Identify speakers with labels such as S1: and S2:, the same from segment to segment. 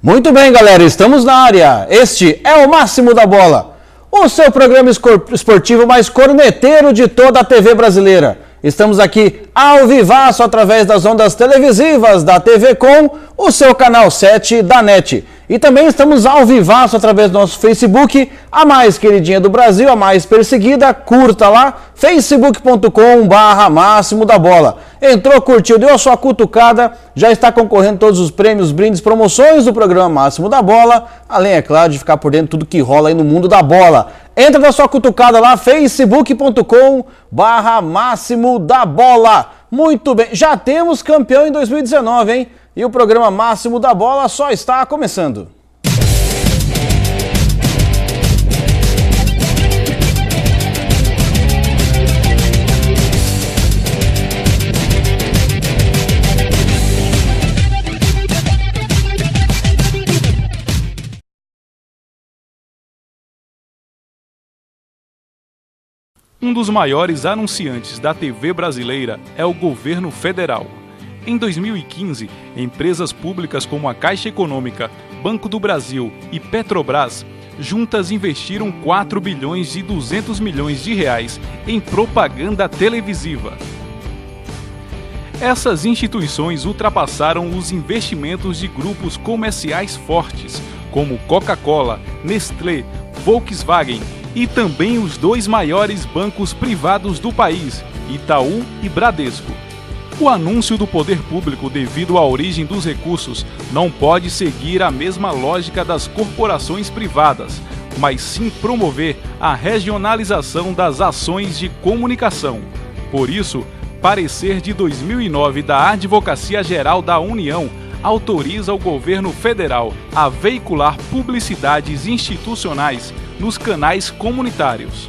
S1: Muito bem, galera, estamos na área. Este é o Máximo da Bola, o seu programa esportivo mais corneteiro de toda a TV brasileira. Estamos aqui ao vivaço através das ondas televisivas da TV Com, o seu canal 7 da NET. E também estamos ao vivaço através do nosso Facebook, a mais queridinha do Brasil, a mais perseguida. Curta lá, facebook.com/Máximo da Bola. Entrou, curtiu, deu a sua cutucada, já está concorrendo todos os prêmios, brindes, promoções do programa Máximo da Bola, além, é claro, de ficar por dentro de tudo que rola aí no mundo da bola. Entra na sua cutucada lá, facebook.com/Máximo da Bola. Muito bem, já temos campeão em 2019, hein? E o programa Máximo da Bola só está começando.
S2: Um dos maiores anunciantes da TV brasileira é o governo federal. Em 2015, empresas públicas como a Caixa Econômica, Banco do Brasil e Petrobras juntas investiram 4 bilhões e 200 milhões de reais em propaganda televisiva. Essas instituições ultrapassaram os investimentos de grupos comerciais fortes, como Coca-Cola, Nestlé, Volkswagen e também os dois maiores bancos privados do país, Itaú e Bradesco. O anúncio do poder público devido à origem dos recursos não pode seguir a mesma lógica das corporações privadas, mas sim promover a regionalização das ações de comunicação. Por isso, parecer de 2009 da Advocacia Geral da União autoriza o governo federal a veicular publicidades institucionais nos canais comunitários.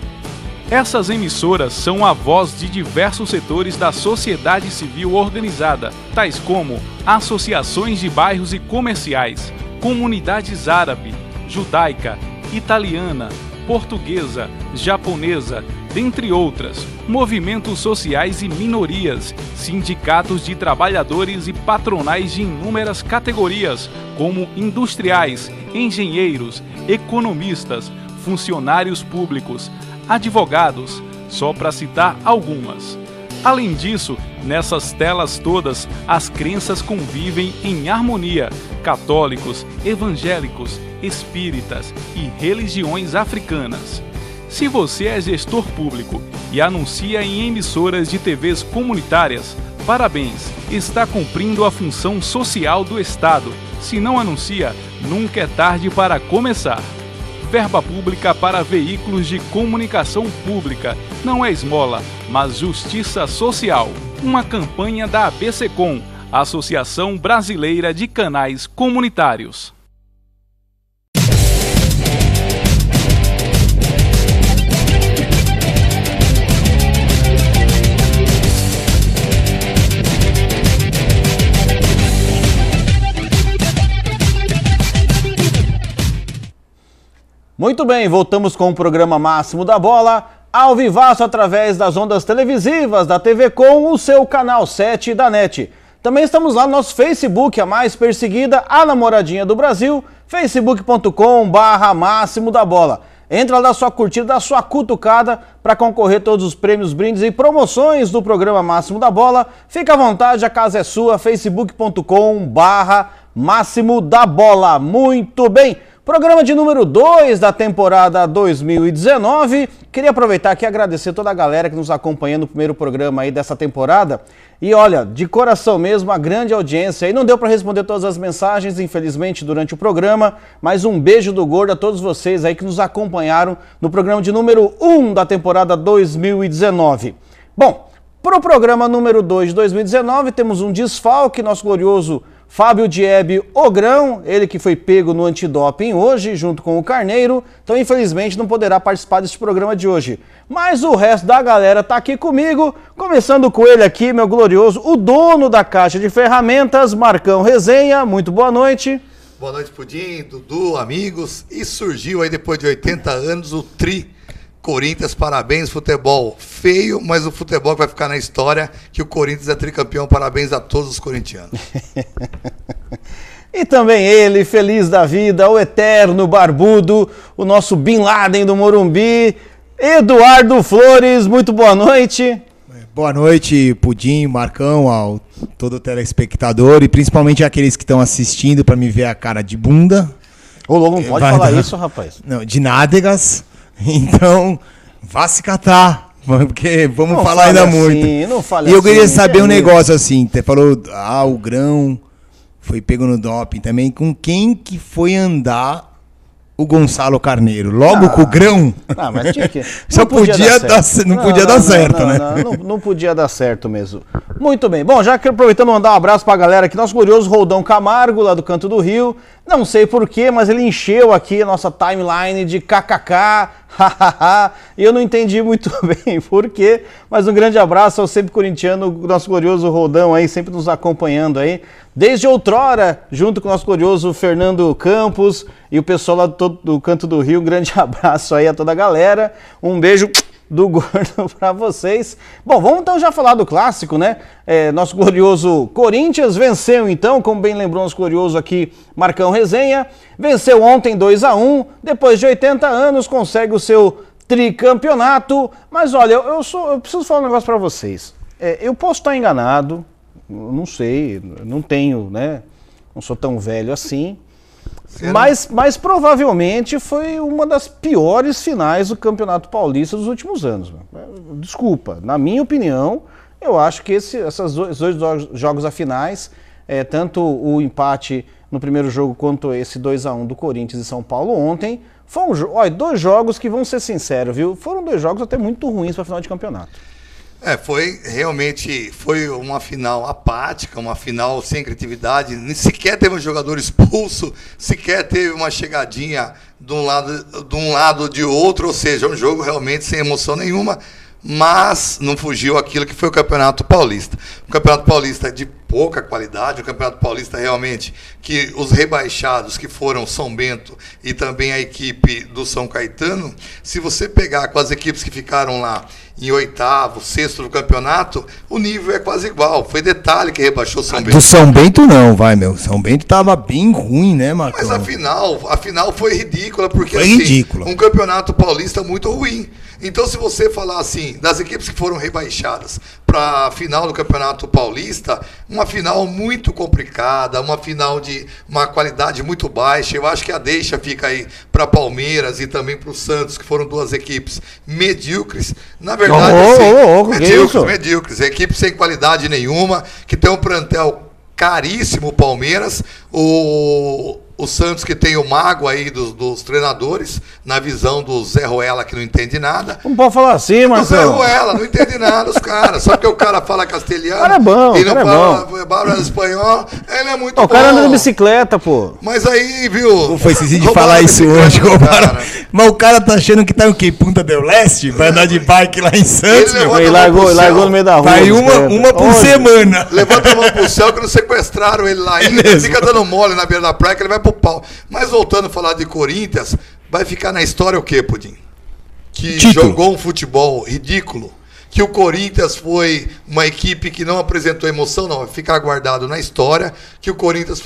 S2: Essas emissoras são a voz de diversos setores da sociedade civil organizada, tais como associações de bairros e comerciais, comunidades árabe, judaica, italiana, portuguesa, japonesa, dentre outras, movimentos sociais e minorias, sindicatos de trabalhadores e patronais de inúmeras categorias, como industriais, engenheiros, economistas, funcionários públicos, advogados, só para citar algumas. Além disso, nessas telas todas, as crenças convivem em harmonia: católicos, evangélicos, espíritas e religiões africanas. Se você é gestor público e anuncia em emissoras de TVs comunitárias, parabéns, está cumprindo a função social do Estado. Se não anuncia, nunca é tarde para começar. Verba pública para veículos de comunicação pública não é esmola, mas justiça social. Uma campanha da ABCCom, Associação Brasileira de Canais Comunitários.
S1: Muito bem, voltamos com o programa Máximo da Bola, ao vivaço através das ondas televisivas da TV Com, o seu canal 7 da NET. Também estamos lá no nosso Facebook, a mais perseguida, a namoradinha do Brasil, facebook.com/Máximo da Bola. Entra lá, dá sua curtida, dá sua cutucada para concorrer todos os prêmios, brindes e promoções do programa Máximo da Bola. Fica à vontade, a casa é sua, facebook.com/Máximo da Bola. Muito bem. Programa de número 2 da temporada 2019. Queria aproveitar aqui e agradecer toda a galera que nos acompanha no primeiro programa aí dessa temporada. E olha, de coração mesmo, a grande audiência. E não deu para responder todas as mensagens, infelizmente, durante o programa. Mas um beijo do gordo a todos vocês aí que nos acompanharam no programa de número 1 da temporada 2019. Bom, para o programa número 2 de 2019, temos um desfalque, nosso glorioso Fábio Diebe Ogrão, ele que foi pego no antidoping hoje, junto com o Carneiro, então infelizmente não poderá participar deste programa de hoje. Mas o resto da galera tá aqui comigo, começando com ele aqui, meu glorioso, o dono da caixa de ferramentas, Marcão Resenha, muito boa noite.
S3: Boa noite, Pudim, Dudu, amigos, e surgiu aí depois de 80 anos o Tri Corinthians, parabéns, futebol feio, mas o futebol vai ficar na história que o Corinthians é tricampeão, parabéns a todos os corintianos.
S1: E também ele, feliz da vida, o eterno barbudo, o nosso Bin Laden do Morumbi, Eduardo Flores, muito boa noite.
S4: Boa noite, Pudim, Marcão, ao todo telespectador e principalmente aqueles que estão assistindo para me ver a cara de bunda.
S1: Ô, Lobo, não pode falar isso, rapaz.
S4: Não, de nádegas. Então, vá se catar. Porque vamos
S1: Não
S4: falar ainda
S1: assim,
S4: muito.
S1: Não fale
S4: e eu queria
S1: assim,
S4: saber um negócio assim. Você falou, o Grão foi pego no doping também. Com quem que foi andar o Gonçalo Carneiro? Logo com o Grão?
S1: Mas tinha que...
S4: Só podia dar certo, né?
S1: Não podia dar certo mesmo. Muito bem. Bom, já que aproveitando mandar um abraço pra galera aqui, nosso glorioso Roldão Camargo, lá do Canto do Rio. Não sei porquê, mas ele encheu aqui a nossa timeline de kkk, e eu não entendi muito bem porquê, mas um grande abraço ao sempre corintiano, nosso glorioso Roldão aí, sempre nos acompanhando aí, desde outrora, junto com o nosso glorioso Fernando Campos e o pessoal lá do Canto do Rio. Um grande abraço aí a toda a galera, um beijo do gordo para vocês. Bom, vamos então já falar do clássico, né? Nosso glorioso Corinthians venceu então, como bem lembrou nosso glorioso aqui, Marcão Resenha, venceu ontem 2-1, depois de 80 anos consegue o seu tricampeonato, mas olha, eu preciso falar um negócio para vocês. Eu posso estar enganado, não sei, não tenho, né? Não sou tão velho assim, mas provavelmente foi uma das piores finais do Campeonato Paulista dos últimos anos. Desculpa, na minha opinião, eu acho que esses dois jogos a finais, tanto o empate no primeiro jogo quanto esse 2-1 do Corinthians e São Paulo ontem, foram dois jogos que, vamos ser sinceros, viu? Foram dois jogos até muito ruins para final de campeonato.
S3: Foi uma final apática, uma final sem criatividade, nem sequer teve um jogador expulso, sequer teve uma chegadinha de um lado ou de outro, ou seja, um jogo realmente sem emoção nenhuma, mas não fugiu aquilo que foi o Campeonato Paulista. O Campeonato Paulista é de pouca qualidade, o Campeonato Paulista realmente, que os rebaixados que foram São Bento e também a equipe do São Caetano, se você pegar com as equipes que ficaram lá em oitavo, sexto do campeonato, o nível é quase igual. Foi detalhe que rebaixou São Bento.
S4: Do São Bento não, São Bento tava bem ruim, né, Marcão?
S3: Mas a final foi ridícula, porque
S4: foi ridícula.
S3: Um campeonato paulista muito ruim. Então, se você falar assim, das equipes que foram rebaixadas para a final do Campeonato Paulista, uma final muito complicada, uma final de uma qualidade muito baixa, eu acho que a deixa fica aí para Palmeiras e também para o Santos, que foram duas equipes medíocres. Na verdade, medíocres, equipes sem qualidade nenhuma, que tem um plantel caríssimo, o Palmeiras, o Santos, que tem o mago aí dos treinadores, na visão do Zé Ruela, que não entende nada.
S1: Não pode falar assim, Marcelo.
S3: O Zé Ruela, não entende nada, os caras. Só porque o cara fala castelhano,
S1: cara é bom,
S3: e não fala espanhol, ele é muito bom.
S1: O cara anda de bicicleta, pô.
S3: Mas aí, viu...
S4: Não foi esqueci de falar isso hoje, mas o cara tá achando que tá o quê? Punta del Leste? Vai andar de bike lá em Santos, meu?
S1: Ele largou no meio da rua.
S4: Vai uma por semana.
S3: Levanta a mão pro céu que não sequestraram ele lá ainda. Fica dando mole na beira da praia que ele vai pro pau. Mas voltando a falar de Corinthians, vai ficar na história o quê, Pudim? Que
S4: título.
S3: Jogou um futebol ridículo, que o Corinthians foi uma equipe que não apresentou emoção, não, vai ficar guardado na história, que o Corinthians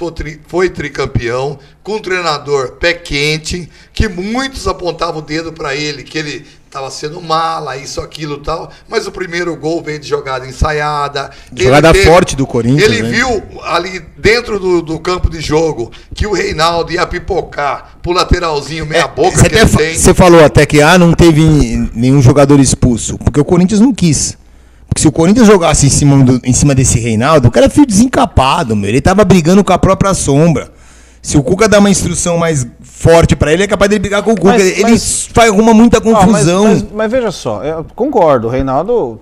S3: foi tricampeão, com um treinador pé quente, que muitos apontavam o dedo para ele, que ele estava sendo mala, isso, aquilo e tal, mas o primeiro gol veio de jogada ensaiada.
S4: Jogada forte do Corinthians.
S3: Ele viu ali dentro do campo de jogo que o Reinaldo ia pipocar pro lateralzinho meia boca que ele tem.
S4: Você falou até que não teve nenhum jogador expulso, porque o Corinthians não quis. Porque se o Corinthians jogasse em cima desse Reinaldo, o cara é fio desencapado, meu. Ele tava brigando com a própria sombra. Se o Cuca dá uma instrução mais forte pra ele, é capaz de ele brigar com o Cuca. Ele arruma muita confusão.
S1: Mas veja só, eu concordo, o Reinaldo,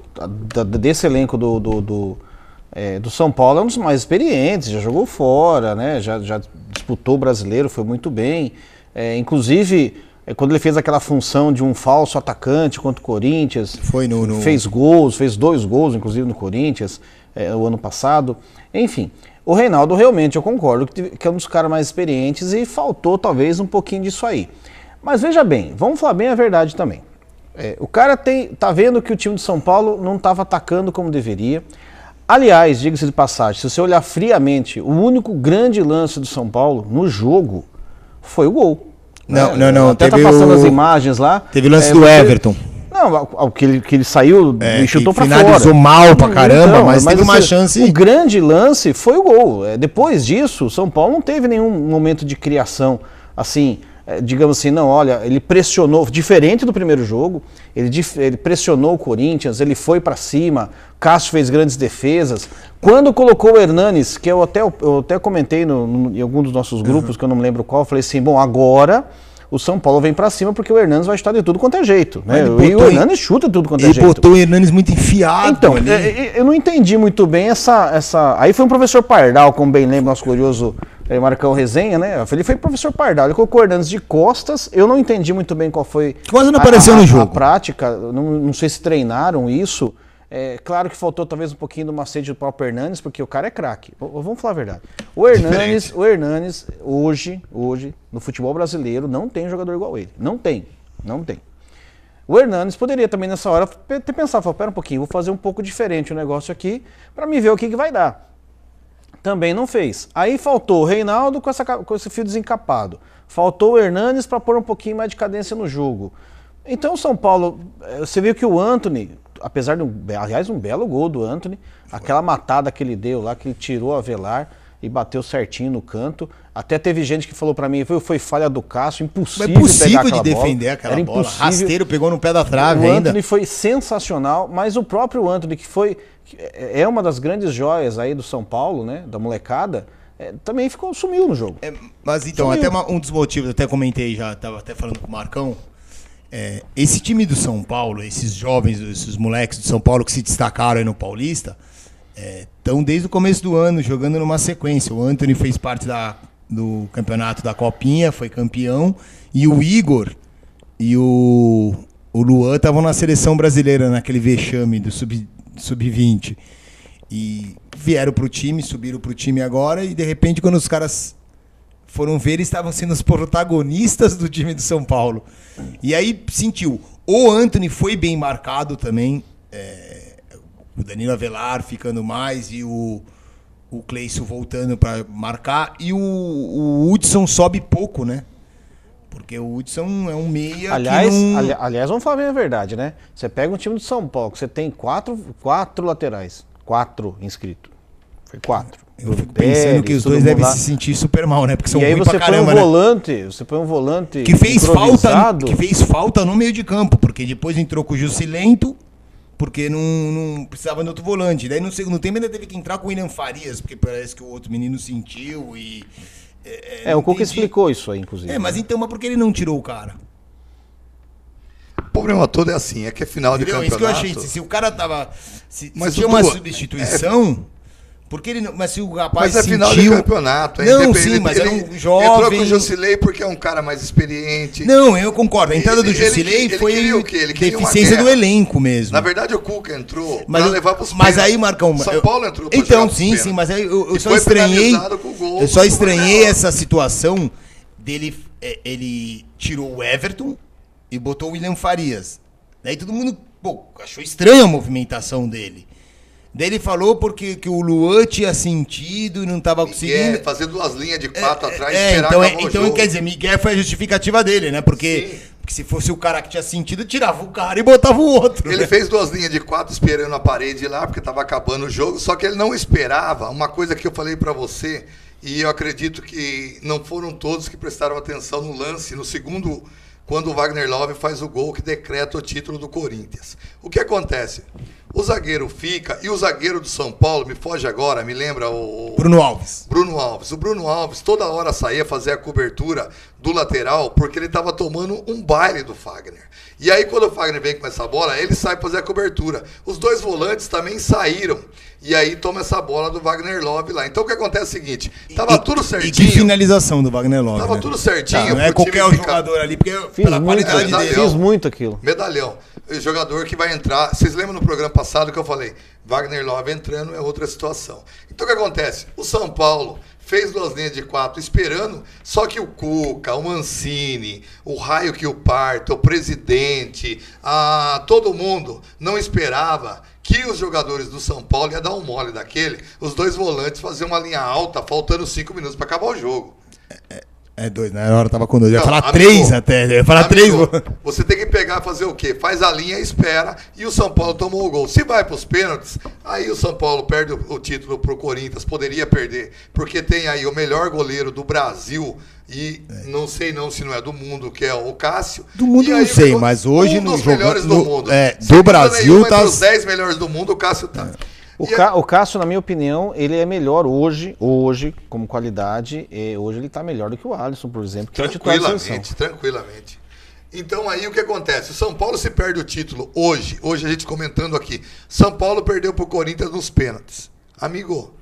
S1: desse elenco do São Paulo, é um dos mais experientes, já jogou fora, né? Já disputou o brasileiro, foi muito bem. Inclusive, quando ele fez aquela função de um falso atacante contra o Corinthians, fez gols, fez 2 gols, inclusive, no Corinthians, o ano passado. Enfim, o Reinaldo realmente, eu concordo, que é um dos caras mais experientes e faltou talvez um pouquinho disso aí. Mas veja bem, vamos falar bem a verdade também. O cara tá vendo que o time de São Paulo não estava atacando como deveria. Aliás, diga-se de passagem, se você olhar friamente, o único grande lance do São Paulo no jogo foi o gol.
S4: Não.
S1: Até tá passando as imagens lá.
S4: Teve o lance do Everton.
S1: Não, que ele saiu e chutou pra fora.
S4: Finalizou mal pra caramba, mas teve uma chance.
S1: O grande lance foi o gol. Depois disso, o São Paulo não teve nenhum momento de criação, assim, digamos assim, não, olha, ele pressionou, diferente do primeiro jogo, ele pressionou o Corinthians, ele foi pra cima, o Cássio fez grandes defesas. Quando colocou o Hernanes, que eu até comentei em algum dos nossos grupos, que eu não me lembro qual, eu falei assim, bom, agora o São Paulo vem pra cima porque o Hernanes vai chutar de tudo quanto é jeito, né? E o Hernanes chuta de tudo quanto é jeito.
S4: Ele botou o Hernanes muito enfiado.
S1: Então, eu não entendi muito bem essa... Aí foi um professor Pardal, como bem lembra nosso glorioso Marcão Resenha, né? Ele foi professor Pardal, ele colocou o Hernanes de costas, eu não entendi muito bem qual foi
S4: quase não apareceu no jogo.
S1: A prática, não sei se treinaram isso. Claro que faltou talvez um pouquinho do macete do próprio Hernanes, porque o cara é craque. Vamos falar a verdade. O Hernanes hoje, no futebol brasileiro, não tem jogador igual ele. Não tem. O Hernanes poderia também nessa hora ter pensado, pera um pouquinho, vou fazer um pouco diferente o negócio aqui, para me ver o que vai dar. Também não fez. Aí faltou o Reinaldo com esse fio desencapado. Faltou o Hernanes para pôr um pouquinho mais de cadência no jogo. Então o São Paulo, você viu que o Antony, apesar de um belo gol do Antony, aquela matada que ele deu lá, que ele tirou a Avelar e bateu certinho no canto. Até teve gente que falou pra mim, foi falha do Cássio, impossível pegar aquela
S4: de defender
S1: bola.
S4: aquela bola. Rasteiro, pegou no pé da trave ainda.
S1: O Antony foi sensacional, mas o próprio Antony, que é uma das grandes joias aí do São Paulo, né, da molecada, também sumiu no jogo.
S4: Mas então, sumiu. Até um dos motivos, até comentei já, tava até falando com o Marcão, esse time do São Paulo, esses jovens, esses moleques do São Paulo que se destacaram aí no Paulista, estão desde o começo do ano jogando numa sequência. O Antony fez parte do campeonato da Copinha, foi campeão, e o Igor e o Luan estavam na seleção brasileira, naquele vexame do Sub-20. E vieram pro time, subiram pro time agora, e de repente quando os caras foram ver, eles estavam sendo os protagonistas do time do São Paulo. E aí sentiu. O Antony foi bem marcado também, o Danilo Avelar ficando mais e o Cleison voltando para marcar. E o Hudson sobe pouco, né? Porque o Hudson é um meia.
S1: Aliás, vamos falar bem a verdade, né? Você pega um time do São Paulo, que você tem quatro laterais, 4 inscritos. Foi 4.
S4: Eu fico pensando que os dois devem se sentir super mal, né? Porque são ruins pra caramba,
S1: você põe um volante
S4: que fez falta no meio de campo, porque depois entrou com o Juscelento, porque não precisava de outro volante. Daí no segundo tempo ainda teve que entrar com o William Farias, porque parece que o outro menino sentiu e...
S1: o Cuca explicou isso aí, inclusive.
S4: Mas então, por que ele não tirou o cara?
S3: O problema todo é assim, que é final de campeonato.
S4: Isso que eu achei, se o cara tava... Se tinha uma substituição... Porque ele não, mas se o rapaz
S3: mas
S4: sentiu...
S3: final de campeonato.
S4: Não, sim, mas era um jovem...
S3: Entrou com o Jusilei porque é um cara mais experiente.
S4: Não, eu concordo. A entrada do Jusilei foi deficiência do elenco mesmo.
S3: Na verdade, o Cuca entrou para levar para os
S4: pênaltis. Mas aí, Marcão...
S3: São Paulo entrou para
S4: então, sim, mas aí eu só estranhei... Eu só estranhei essa situação dele... Ele tirou o Everton e botou o William Farias. Daí todo mundo achou estranha a movimentação dele. Daí ele falou porque que o Luan tinha sentido e não estava conseguindo...
S3: fazer 2 linhas de 4 atrás e esperar acabar o jogo.
S4: Quer dizer, Miguel foi a justificativa dele, né? Porque se fosse o cara que tinha sentido, tirava o cara e botava o outro.
S3: Ele fez 2 linhas de 4 esperando a parede lá, porque estava acabando o jogo, só que ele não esperava uma coisa que eu falei para você, e eu acredito que não foram todos que prestaram atenção no lance, no segundo, quando o Wagner Love faz o gol que decreta o título do Corinthians. O que acontece? O zagueiro fica, e o zagueiro do São Paulo, me foge agora, me lembra o...
S4: Bruno Alves.
S3: O Bruno Alves toda hora saía fazer a cobertura do lateral, porque ele estava tomando um baile do Fagner. E aí quando o Fagner vem com essa bola, ele sai fazer a cobertura. Os 2 volantes também saíram. E aí toma essa bola do Wagner Love lá. Então o que acontece é o seguinte, tava tudo certinho.
S4: E que finalização do Wagner Love,
S3: tava tudo certinho.
S4: Não é qualquer jogador ali, porque pela qualidade dele.
S1: Fiz muito aquilo.
S3: Medalhão. O jogador que vai entrar... Vocês lembram no programa passado que eu falei? Wagner Love entrando é outra situação. Então o que acontece? O São Paulo fez 2 linhas de 4 esperando, só que o Cuca, o Mancini, o raio que o parta, o presidente, todo mundo não esperava que os jogadores do São Paulo iam dar um mole daquele, os dois volantes faziam uma linha alta, faltando 5 minutos para acabar o jogo.
S4: É 2, na hora eu tava com 2. Eu ia
S3: Não,
S4: falar
S3: amigo,
S4: 3 até. Eu ia falar 3.
S3: Você tem que pegar e fazer o quê? Faz a linha, espera, e o São Paulo tomou o gol. Se vai para os pênaltis, aí o São Paulo perde o título pro Corinthians, poderia perder, porque tem aí o melhor goleiro do Brasil, e não sei não se não é do mundo, que é o Cássio.
S4: Do mundo
S3: e aí
S4: não sei, mas hoje
S3: um dos
S4: no
S3: melhores
S4: jogo,
S3: do mundo.
S4: do Brasil tá...
S3: Entre os 10 melhores do mundo, o Cássio tá.
S1: O Cássio, na minha opinião, ele é melhor hoje como qualidade, hoje ele está melhor do que o Alisson, por exemplo, que é o titular da seleção.
S3: Tranquilamente. Então aí o que acontece? O São Paulo se perde o título hoje a gente comentando aqui, São Paulo perdeu pro Corinthians nos pênaltis. Amigo,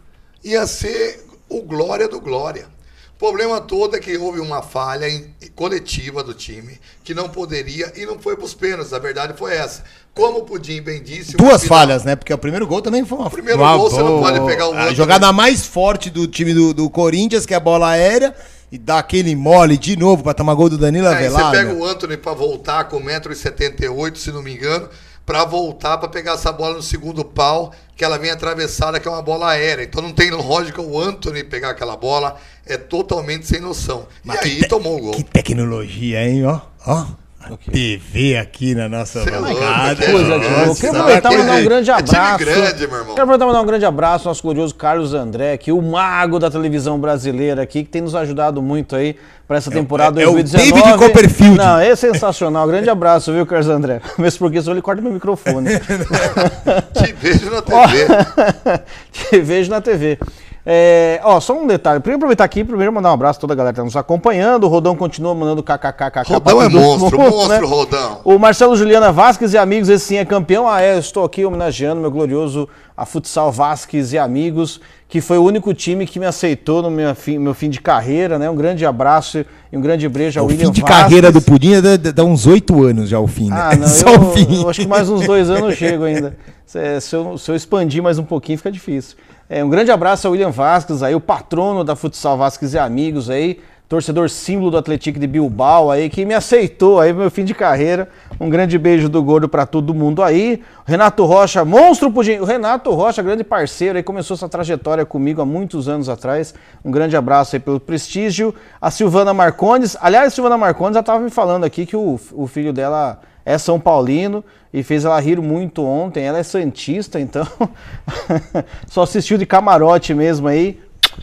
S3: ia ser o glória do glória. O problema todo é que houve uma falha coletiva do time, que não poderia e não foi para os pênaltis, a verdade foi essa. Como o Pudim bem disse...
S4: Duas falhas, né? Porque o primeiro gol também foi uma...
S3: O primeiro gol você não pode pegar o outro.
S4: A jogada mais forte do time do Corinthians, que é a bola aérea, e dá aquele mole de novo para tomar gol do Danilo Avelar.
S3: Aí você pega o Antony para voltar com 1,78 m, se não me engano, para voltar para pegar essa bola no segundo pau, que ela vem atravessada, que é uma bola aérea. Então não tem lógica o Antony pegar aquela bola, é totalmente sem noção.
S4: Mas
S3: e aí tomou o gol.
S4: Que tecnologia, hein? Ó. TV aqui na nossa bancada.
S1: Eu quero aproveitar e mandar um grande abraço.
S3: É time grande, meu irmão.
S1: Quero aproveitar e mandar um grande abraço ao nosso glorioso Carlos André, aqui, o mago da televisão brasileira aqui, que tem nos ajudado muito aí para essa temporada 2019.
S4: É o David Copperfield.
S1: Não, é sensacional. Grande abraço, viu, Carlos André? Mesmo porque senão ele corta meu microfone.
S3: Te vejo na TV.
S1: Te vejo na TV. Só um detalhe. Primeiro aproveitar aqui, mandar um abraço a toda a galera que está nos acompanhando. O Rodão continua mandando kkkk.
S3: Rodão é monstro,
S1: né?
S3: Rodão.
S1: O Marcelo Juliana Vasques e amigos, esse sim é campeão. Eu estou aqui homenageando meu glorioso a Futsal Vasques e amigos, que foi o único time que me aceitou no meu fim de carreira, né? Um grande abraço e um grande beijo ao William Vasques.
S4: O fim de carreira do Pudim dá uns 8 anos já o fim, né?
S1: Não,
S4: só o fim.
S1: Eu acho que mais uns 2 anos eu chego ainda. Se eu expandir mais um pouquinho, fica difícil. Um grande abraço ao William Vasques, aí, o patrono da Futsal Vasques e amigos, aí, torcedor símbolo do Atlético de Bilbao, aí, que me aceitou aí no meu fim de carreira. Um grande beijo do gordo para todo mundo aí. Renato Rocha, monstro Pudim. O Renato Rocha, grande parceiro, aí, começou essa trajetória comigo há muitos anos atrás. Um grande abraço aí pelo prestígio. A Silvana Marcondes, aliás, a Silvana Marcondes já estava me falando aqui que o filho dela é São Paulino e fez ela rir muito ontem. Ela é santista, então só assistiu de camarote mesmo aí.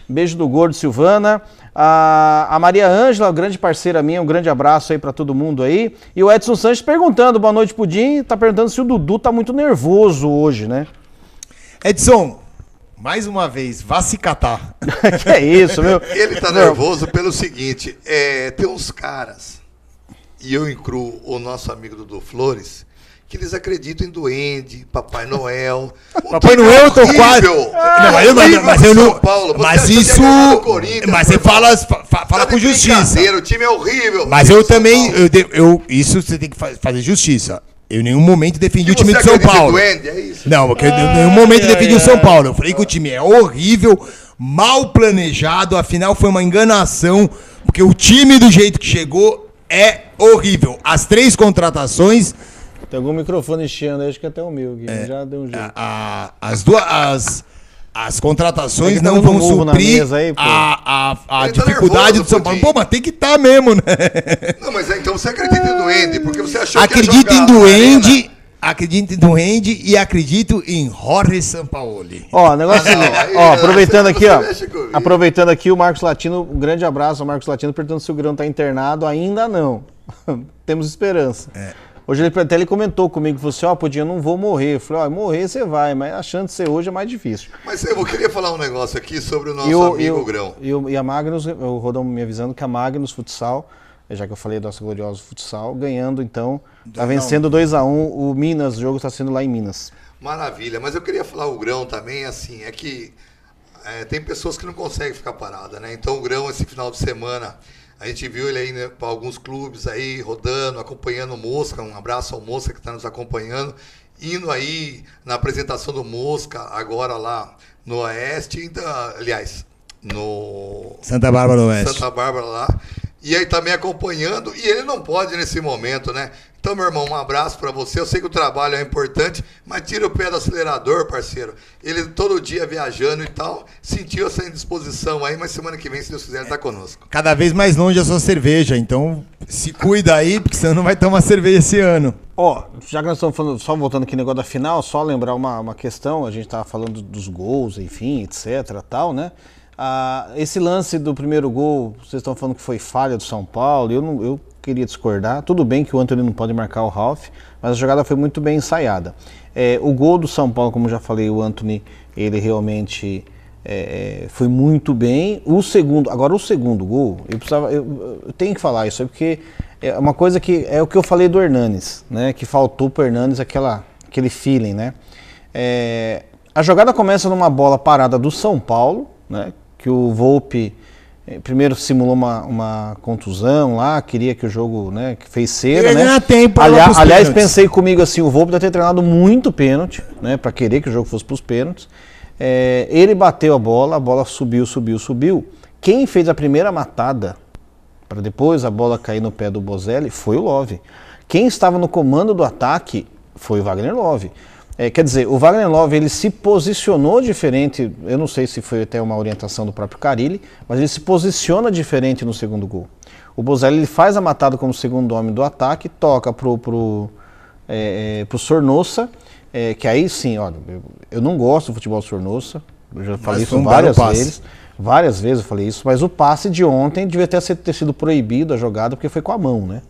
S1: Beijo do gordo, Silvana. A Maria Ângela, grande parceira minha, um grande abraço aí pra todo mundo aí. E o Edson Sanches perguntando, boa noite, Pudim. Tá perguntando se o Dudu tá muito nervoso hoje, né?
S4: Edson, mais uma vez, vá se catar.
S1: Que é isso, meu?
S3: Ele tá nervoso pelo seguinte, tem uns caras, e eu incluo o nosso amigo Dudu Flores, que eles acreditam em duende, Papai Noel.
S4: Papai Noel eu tô quase. Mas eu não. Mas isso. Mas você fala com justiça.
S3: O time é horrível.
S4: Mas eu também. Isso você tem que fazer justiça. Eu em nenhum momento defendi o time de São Paulo.
S3: Duende, é isso?
S4: Não, porque eu em nenhum momento defendi o São Paulo. Eu falei que o time é horrível, mal planejado, afinal foi uma enganação, porque o time do jeito que chegou é horrível. As 3 contratações.
S1: Tem algum microfone chiando aí, acho que até o meu aqui. Já deu um jeito.
S4: As contratações não vão suprir
S1: aí,
S4: a dificuldade do São Paulo. Pô, mas tem que estar mesmo, né?
S3: Não, mas então você acredita em duende, porque você achou
S4: Acredito em duende. Acredito em duende e acredito em Jorge Sampaoli.
S1: Negócio aproveitando aqui o Marcos Latino, um grande abraço ao Marcos Latino, perguntando se o Grão tá internado. Ainda não. Temos esperança. Hoje ele comentou comigo, falou assim, Pudim, eu não vou morrer. Eu falei, morrer você vai, mas a chance de ser hoje é mais difícil.
S3: Mas eu queria falar um negócio aqui sobre o nosso amigo Grão.
S1: E a Magnus, o Rodão me avisando que a Magnus Futsal, já que eu falei do nosso glorioso Futsal, ganhando então, tá vencendo 2-1, o Minas, o jogo está sendo lá em Minas.
S3: Maravilha, mas eu queria falar o Grão também, assim, é que tem pessoas que não conseguem ficar paradas, né? Então o Grão, esse final de semana, a gente viu ele aí, né, para alguns clubes aí, rodando, acompanhando o Mosca. Um abraço ao Mosca que está nos acompanhando. Indo aí na apresentação do Mosca, agora lá no Oeste, aliás, no
S4: Santa Bárbara Oeste.
S3: Santa Bárbara lá. E aí também acompanhando, e ele não pode nesse momento, né? Então, meu irmão, um abraço pra você. Eu sei que o trabalho é importante, mas tira o pé do acelerador, parceiro. Ele todo dia viajando e tal, sentiu essa indisposição aí, mas semana que vem, se Deus quiser, ele tá conosco.
S4: Cada vez mais longe a sua cerveja, então se cuida aí, porque senão não vai tomar cerveja esse ano.
S1: Ó, já que nós estamos falando, só voltando aqui no negócio da final, só lembrar uma questão, a gente tava falando dos gols, enfim, etc, tal, né? Esse lance do primeiro gol, vocês estão falando que foi falha do São Paulo, eu queria discordar. Tudo bem que o Antony não pode marcar o Ralf, mas a jogada foi muito bem ensaiada. O gol do São Paulo, como já falei, o Antony, ele realmente foi muito bem. O segundo gol, eu tenho que falar isso aí, porque é uma coisa que é o que eu falei do Hernanes, né? Que faltou pro Hernanes aquele feeling, né? A jogada começa numa bola parada do São Paulo, né? Que o Volpi primeiro simulou uma contusão lá, queria que o jogo, né, que fez cera, né?
S4: Tempo
S1: aliás, pensei comigo assim, o Volpi deve ter treinado muito pênalti, né, para querer que o jogo fosse para os pênaltis. Ele bateu a bola subiu. Quem fez a primeira matada, para depois a bola cair no pé do Bozelli, foi o Love. Quem estava no comando do ataque foi o Wagner Love. Quer dizer, o Wagner Love, ele se posicionou diferente, eu não sei se foi até uma orientação do próprio Carille, mas ele se posiciona diferente no segundo gol. O Bozelli, ele faz a matada como segundo homem do ataque, toca pro Sornosa, que aí sim, olha, eu não gosto do futebol do Sornosa, eu já falei isso várias vezes eu falei isso, mas o passe de ontem devia ter sido proibido a jogada, porque foi com a mão, né?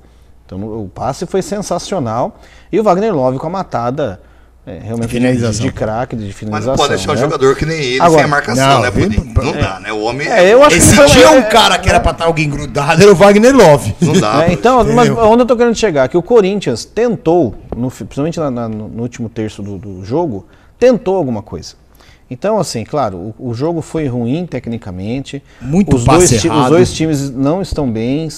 S1: Então o passe foi sensacional, e o Wagner Love com a matada... realmente de craque, de finalização.
S3: Mas não pode deixar um jogador que nem ele
S1: agora,
S3: sem a marcação, né, Pudim? Não dá, né? O homem...
S1: eu acho
S4: esse
S1: que
S4: dia um cara que era pra estar alguém grudado era o Wagner Love.
S3: Não dá.
S1: Então, mas onde eu tô querendo chegar? Que o Corinthians tentou, principalmente no último terço do jogo, tentou alguma coisa. Então, assim, claro, o jogo foi ruim tecnicamente.
S4: Muito
S1: os
S4: errado.
S1: dois times não estão bem.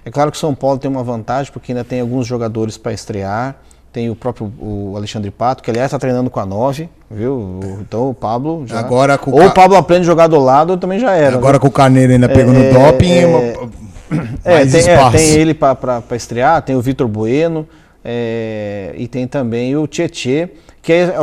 S1: É claro que o São Paulo tem uma vantagem, porque ainda tem alguns jogadores para estrear. Tem o Alexandre Pato, que aliás está treinando com a 9, viu? Então o Pablo já...
S4: Agora,
S1: ou o Pablo aprende a jogar do lado, ou também já era.
S4: Agora, né? Com o Carneiro ainda pegou no doping,
S1: tem ele para estrear, tem o Vitor Bueno, e tem também o Tietê,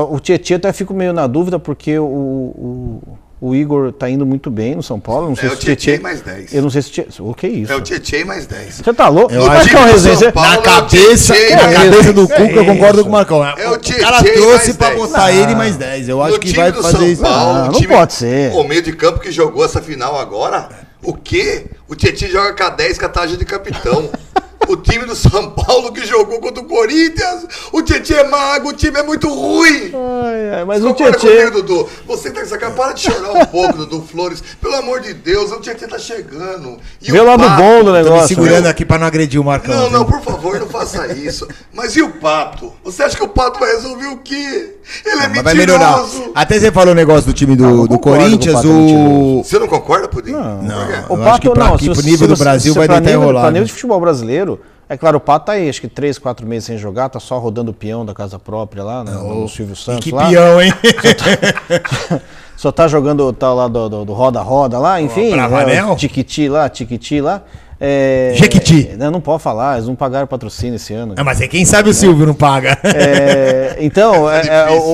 S1: o Tietê até fico meio na dúvida, porque o Igor tá indo muito bem no São Paulo. Não sei se
S3: o Tietê mais 10.
S1: Eu não sei se o Tietê... O que é isso?
S3: É o Tietê mais 10.
S1: Você tá louco?
S4: Eu acho que é
S1: uma resenha.
S4: Na cabeça do Cuca, eu concordo com o Marcão. O cara trouxe pra botar ele mais 10. Eu acho que vai fazer isso.
S1: Não pode ser.
S3: O meio de campo que jogou essa final agora, o quê? O Tietê joga com a 10 com a taxa de capitão. O time do São Paulo que jogou contra o Corinthians, o Tietê é mago, o time é muito ruim.
S1: Mas
S3: você
S1: o Tietê...
S3: comigo, Dudu. Você tá com essa cara, para de chorar um pouco, Dudu Flores. Pelo amor de Deus, o Tietê tá chegando.
S1: Vê o lado bom do negócio.
S4: Tô me segurando aqui pra não agredir o Marcão.
S3: Não, por favor, não faça isso. Mas e o Pato? Você acha que o Pato vai resolver o quê? Ele é mentiroso.
S4: Vai melhorar. Até você falou o negócio do time do Corinthians,
S3: Você não concorda, Pudim?
S4: Não.
S1: O Pato não.
S4: Pro nível do Brasil vai deitar enrolado.
S1: Pra nível de futebol brasileiro, é claro, o Pato tá aí, acho que 3, 4 meses sem jogar, tá só rodando o peão da casa própria lá, né, no Silvio Santos.
S4: Que peão, hein?
S1: Só tá jogando, tá lá do roda-roda lá, enfim. Tiquiti lá.
S4: Jequiti.
S1: Não pode falar, eles não pagaram patrocínio esse ano.
S4: Mas quem sabe o Silvio não paga.
S1: Então,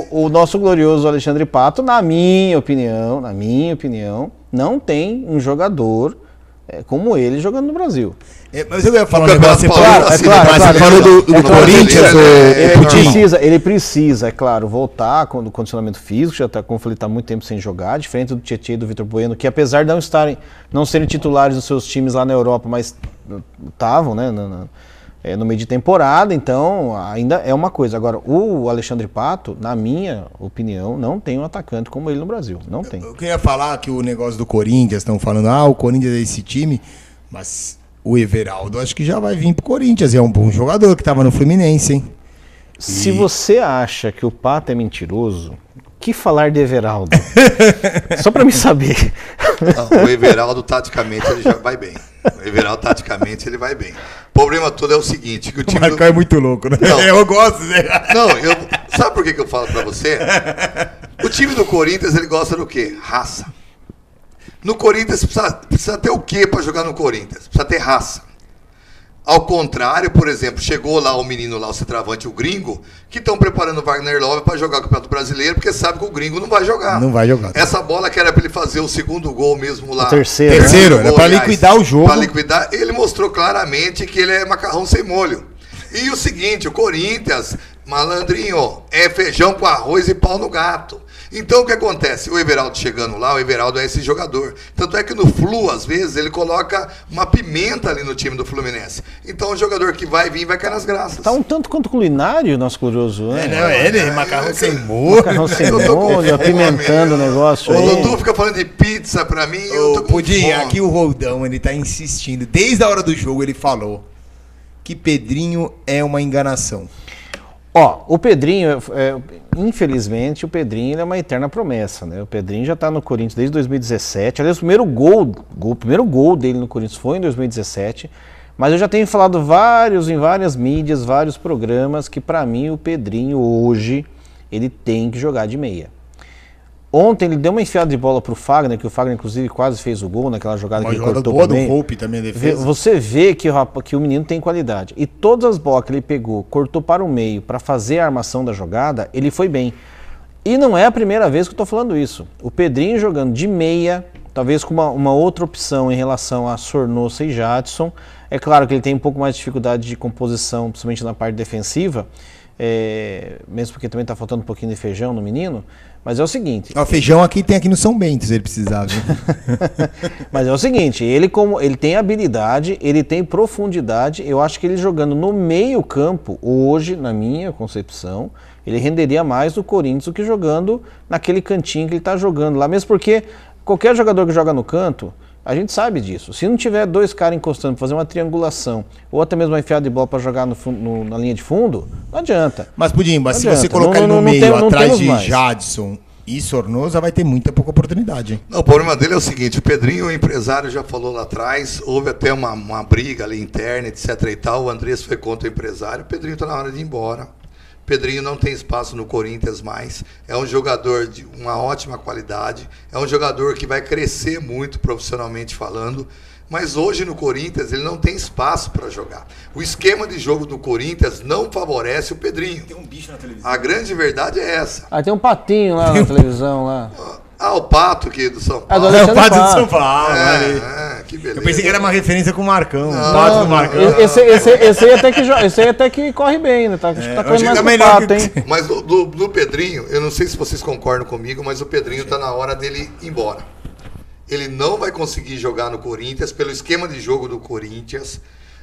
S1: o nosso glorioso Alexandre Pato, na minha opinião, não tem um jogador como ele jogando no Brasil.
S4: Mas eu ia falar um negócio,
S1: você
S4: falou do Corinthians,
S1: ele precisa, é claro, voltar com o condicionamento físico, já está, como eu falei, está muito tempo sem jogar, diferente do Tietê e do Vitor Bueno, que apesar de não serem titulares dos seus times lá na Europa, mas estavam, né, no meio de temporada, então ainda é uma coisa. Agora, o Alexandre Pato, na minha opinião, não tem um atacante como ele no Brasil, não tem.
S4: Eu queria falar que o negócio do Corinthians, estão falando, o Corinthians é esse time, mas o Everaldo acho que já vai vir pro Corinthians, é um bom jogador que estava no Fluminense, hein?
S1: Se você acha que o Pato é mentiroso, que falar de Everaldo? Só para me saber.
S3: Não, o Everaldo, taticamente, ele já vai bem. O Everaldo, taticamente, ele vai bem. O problema todo é o seguinte, que o time...
S4: O Marcão é muito louco, né?
S3: Não,
S4: eu gosto.
S3: Sabe por que eu falo para você? O time do Corinthians, ele gosta do quê? Raça. No Corinthians precisa ter o quê para jogar no Corinthians? Precisa ter raça. Ao contrário, por exemplo, chegou lá o menino lá, o centroavante, o gringo, que estão preparando o Wagner Love para jogar o Campeonato Brasileiro, porque sabe que o gringo não vai jogar.
S4: Não vai jogar.
S3: Essa bola que era para ele fazer o segundo gol mesmo lá.
S1: O terceiro.
S4: Terceiro, era para liquidar o jogo.
S3: Para liquidar, ele mostrou claramente que ele é macarrão sem molho. E o seguinte, o Corinthians, malandrinho, é feijão com arroz e pau no gato. Então o que acontece? O Everaldo chegando lá, o Everaldo é esse jogador. Tanto é que no Flu, às vezes, ele coloca uma pimenta ali no time do Fluminense. Então o jogador que vai vir vai cair nas graças.
S1: Tá um tanto quanto culinário, nosso curioso, né?
S4: Ele, macarrão sem molho.
S1: Macarrão sem molho, apimentando o negócio
S3: O
S1: aí.
S3: Dudu fica falando de pizza pra mim, eu tô com
S4: Pudim,
S3: fome.
S4: aqui o Roldão, ele tá insistindo. Desde a hora do jogo ele falou que Pedrinho é uma enganação.
S1: Ó, o Pedrinho, infelizmente, o Pedrinho ele é uma eterna promessa, né? O Pedrinho já tá no Corinthians desde 2017. Aliás, o primeiro gol dele no Corinthians foi em 2017. Mas eu já tenho falado em várias mídias, vários programas, que pra mim o Pedrinho hoje, ele tem que jogar de meia. Ontem ele deu uma enfiada de bola pro Fagner, que o Fagner inclusive quase fez o gol naquela jogada que ele cortou
S4: boa
S1: pro meio.
S4: do Volpe também a defesa.
S1: Você vê que o menino tem qualidade. E todas as bolas que ele pegou, cortou para o meio para fazer a armação da jogada, ele foi bem. E não é a primeira vez que eu estou falando isso. O Pedrinho jogando de meia, talvez com uma outra opção em relação a Sornosa e Jadson. É claro que ele tem um pouco mais de dificuldade de composição, principalmente na parte defensiva, mesmo porque também está faltando um pouquinho de feijão no menino. Mas é o seguinte...
S4: O feijão tem aqui no São Bento, se ele precisar, viu?
S1: Mas é o seguinte, ele tem habilidade, ele tem profundidade, eu acho que ele jogando no meio campo, hoje, na minha concepção, ele renderia mais do Corinthians do que jogando naquele cantinho que ele está jogando lá, mesmo porque qualquer jogador que joga no canto, a gente sabe disso. Se não tiver dois caras encostando para fazer uma triangulação, ou até mesmo uma enfiada de bola para jogar na linha de fundo, não adianta.
S4: Mas, Pudim, se
S1: adianta.
S4: você colocar ele no meio,
S1: não
S4: atrás de
S1: mais.
S4: Jadson e Sornosa, vai ter muita pouca oportunidade. Hein?
S3: Não, o problema dele é o seguinte, o Pedrinho, o empresário, já falou lá atrás, houve até uma briga ali interna, etc e tal, o Andrés foi contra o empresário, o Pedrinho está na hora de ir embora. Pedrinho não tem espaço no Corinthians mais, é um jogador de uma ótima qualidade, é um jogador que vai crescer muito profissionalmente falando, mas hoje no Corinthians ele não tem espaço para jogar. O esquema de jogo do Corinthians não favorece o Pedrinho.
S4: Tem um bicho na televisão.
S3: A grande verdade é essa.
S1: Ah, tem um patinho lá na televisão lá.
S3: Ah, o Pato aqui do São
S1: Ah,
S3: Paulo.
S1: do Alexandre
S4: o Pato
S1: Pato.
S4: de São Paulo.
S3: Que beleza.
S4: Eu pensei que era uma referência com o Marcão.
S3: Não,
S4: O Pato do Marcão.
S1: Esse aí até que corre bem, né? Tá correndo mais que o
S4: melhor
S1: Pato, hein?
S3: Mas do Pedrinho, eu não sei se vocês concordam comigo, mas o Pedrinho está na hora dele ir embora. Ele não vai conseguir jogar no Corinthians pelo esquema de jogo do Corinthians.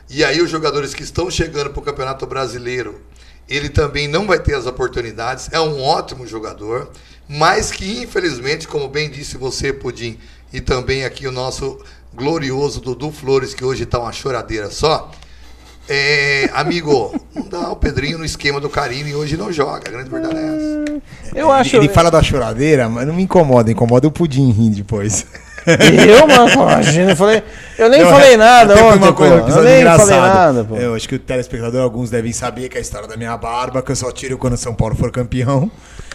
S3: E aí os jogadores que estão chegando para o Campeonato Brasileiro, ele também não vai ter as oportunidades. É um ótimo jogador, mas que infelizmente, como bem disse você, Pudim, e também aqui o nosso glorioso Dudu Flores, que hoje está uma choradeira só. Amigo, não dá o Pedrinho no esquema do Carine e hoje não joga. A grande verdade é essa.
S4: Ele fala da choradeira, mas não me incomoda o Pudim rindo depois.
S1: Mano, imagina, eu nem falei nada ontem, pô. Eu nem falei nada, pô.
S4: Eu acho que o telespectador, alguns devem saber que é a história da minha barba, que eu só tiro quando o São Paulo for campeão.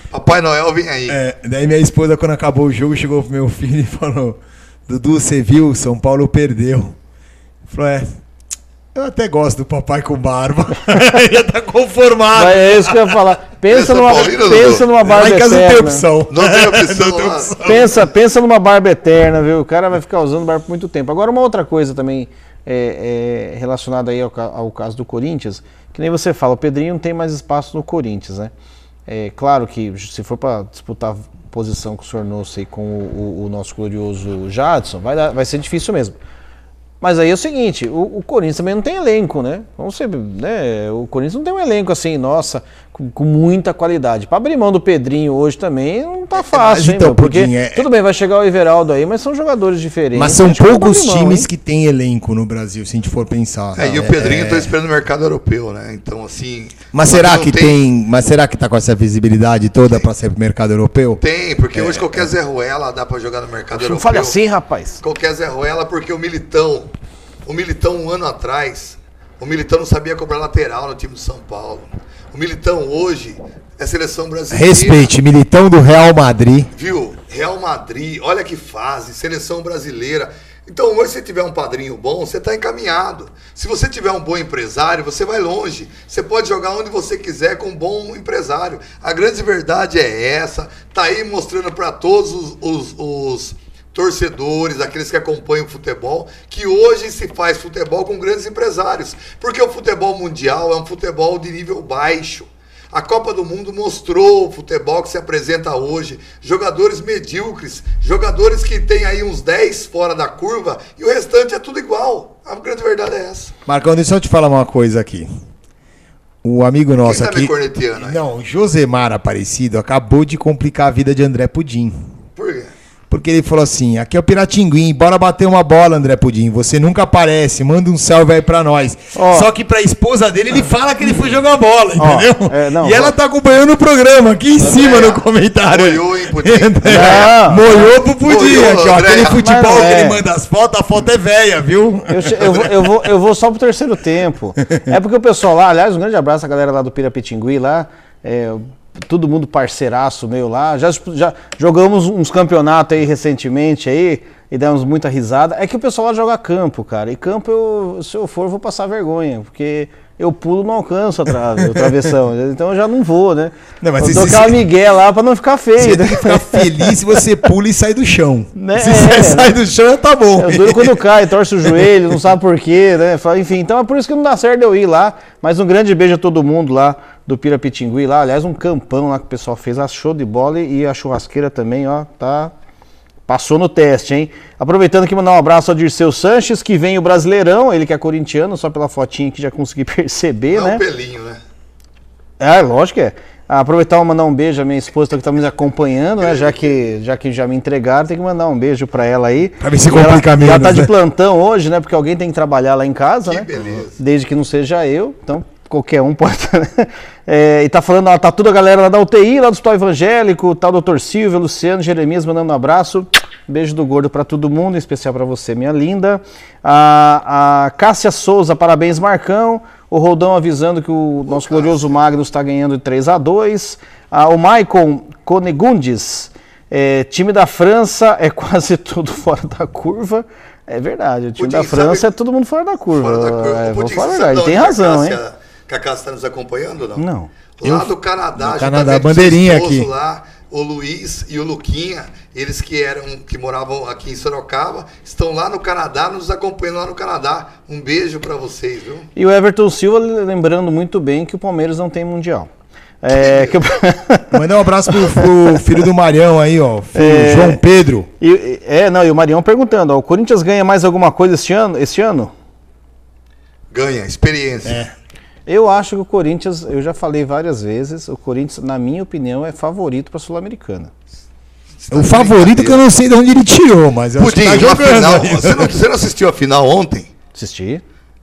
S3: Papai Noel vem aí.
S4: Daí minha esposa, quando acabou o jogo, chegou pro meu filho e falou: Dudu, você viu? São Paulo perdeu. Ele falou: eu até gosto do papai com barba. Já tá conformado.
S1: Mas é isso que eu ia falar. Pensa numa barba
S4: Lá em casa não tem
S1: eterna.
S4: opção.
S3: Não tem opção.
S1: Pensa numa barba eterna, viu? O cara vai ficar usando barba por muito tempo. Agora, uma outra coisa também relacionada aí ao caso do Corinthians, que nem você fala, o Pedrinho não tem mais espaço no Corinthians, né? É claro que se for para disputar posição com o Sornosa e com o nosso glorioso Jadson, vai ser difícil mesmo. Mas aí é o seguinte, o Corinthians também não tem elenco, né? Vamos ser, né? O Corinthians não tem um elenco assim, nossa, com muita qualidade. Para abrir mão do Pedrinho hoje também não tá fácil, hein,
S4: então,
S1: meu? Porque
S4: Pudim,
S1: tudo bem, vai chegar o Everaldo aí, mas são jogadores diferentes.
S4: Mas são
S1: Acho que
S4: poucos
S1: abre mão,
S4: times
S1: hein?
S4: que têm elenco no Brasil, se a gente for pensar.
S3: E o Pedrinho tá esperando o mercado europeu, né? Então, assim...
S4: Mas será que Mas será que tá com essa visibilidade toda para ser pro mercado europeu?
S3: Tem, porque hoje qualquer Zé Ruela dá para jogar no mercado
S1: Não
S3: europeu.
S1: fale assim, rapaz.
S3: Qualquer Zé Ruela, porque o Militão um ano atrás, o Militão não sabia cobrar lateral no time do São Paulo. O Militão hoje é seleção brasileira.
S4: Respeite, Militão do Real Madrid.
S3: Viu? Real Madrid, olha que fase, seleção brasileira. Então hoje, se tiver um padrinho bom, você está encaminhado. Se você tiver um bom empresário, você vai longe. Você pode jogar onde você quiser com um bom empresário. A grande verdade é essa. Tá aí mostrando para todos os torcedores, aqueles que acompanham o futebol, que hoje se faz futebol com grandes empresários. Porque o futebol mundial é um futebol de nível baixo. A Copa do Mundo mostrou o futebol que se apresenta hoje. Jogadores medíocres, jogadores que tem aí uns 10 fora da curva e o restante é tudo igual. A grande verdade é essa.
S4: Marcão, deixa eu te falar uma coisa aqui. O amigo nosso
S3: Quem tá
S4: aqui...
S3: me corneteando aí?
S4: Não, Josemar Aparecido acabou de complicar a vida de André Pudim.
S3: Por quê?
S4: Porque ele falou assim, aqui é o Piratinguim, bora bater uma bola, André Pudim. Você nunca aparece, manda um salve aí pra nós. Só que pra esposa dele, ele fala que ele foi jogar bola, entendeu? E ela tá acompanhando o programa aqui em cima no comentário.
S3: Moiou, hein, Pudim?
S4: Moiou pro Pudim.
S3: Moiou,
S4: Aqui, ó, aquele futebol que
S1: é.
S4: ele manda as fotos, a foto é velha, viu?
S1: Eu vou só pro terceiro tempo. É porque o pessoal lá, aliás, um grande abraço à galera lá do Pirapitingui lá, todo mundo parceiraço meu lá, já jogamos uns campeonatos aí recentemente aí, e demos muita risada. É que o pessoal lá joga campo, cara, e campo, se eu for, vou passar vergonha, porque eu pulo, não alcanço o travessão, então eu já não vou, né?
S4: Não, mas
S1: eu dou aquela migué lá pra não ficar feio.
S4: Você tem que ficar feliz se você pula e sai do chão.
S1: Né?
S4: Se você sai do chão, tá bom.
S1: É duro quando cai, torce o joelho, não sabe por quê, né? Enfim, então é por isso que não dá certo eu ir lá. Mas um grande beijo a todo mundo lá do Pirapitingui lá. Aliás, um campão lá que o pessoal fez, show de bola, e a churrasqueira também, ó, tá... Passou no teste, hein? Aproveitando aqui, mandar um abraço ao Dirceu Sanches, que vem o Brasileirão, ele que é corintiano, só pela fotinha que já consegui perceber,
S3: Não
S1: né?
S3: é um pelinho, né?
S1: Lógico que é. Aproveitar e mandar um beijo à minha esposa que tá me acompanhando, né? Já que já me entregaram, tem que mandar um beijo pra ela aí.
S4: Pra ver se complica menos,
S1: ela tá de
S4: né?
S1: plantão hoje, né? Porque alguém tem que trabalhar lá em casa,
S3: Que
S1: né?
S3: beleza.
S1: Desde que não seja eu, então qualquer um pode. E tá falando, ó, tá toda a galera lá da UTI, lá do Hospital Evangélico, tá o Dr. Silvio, Luciano, Jeremias, mandando um abraço. Beijo do gordo pra todo mundo, em especial pra você, minha linda. A Cássia Souza, parabéns, Marcão. O Roldão avisando que o nosso glorioso Magnus está ganhando de 3-2. O Maicon Conegundes, time da França é quase tudo fora da curva. É verdade, o time
S3: Pudim,
S1: da França
S3: sabe-
S1: é todo mundo fora da curva.
S3: Fora da curva.
S1: Vou
S3: Pudim,
S1: falar a
S3: você
S1: verdade,
S3: sabe
S1: tem
S3: de onde
S1: razão, hein?
S3: Que a Cássia está nos acompanhando ou não?
S1: Não.
S3: Lá do Canadá,
S4: do Canadá,
S3: juntamente com o
S4: bandeirinha
S3: seu esposo
S4: aqui.
S3: lá, o Luiz e o Luquinha, eles que moravam aqui em Sorocaba, estão lá no Canadá, nos acompanhando lá no Canadá. Um beijo para vocês, viu?
S1: E o Everton Silva lembrando muito bem que o Palmeiras não tem Mundial.
S4: Manda um abraço pro filho do Marião aí, ó. João Pedro.
S1: E o Marião perguntando, ó, o Corinthians ganha mais alguma coisa este ano?
S3: Ganha, experiência.
S1: Eu acho que o Corinthians, eu já falei várias vezes, o Corinthians, na minha opinião, é favorito para a Sul-Americana.
S4: O favorito que eu não sei de onde ele tirou, mas eu acho que
S3: Pudim,
S4: tá jogando.
S3: final,
S4: aí.
S3: você não assistiu a final ontem?
S1: Assisti.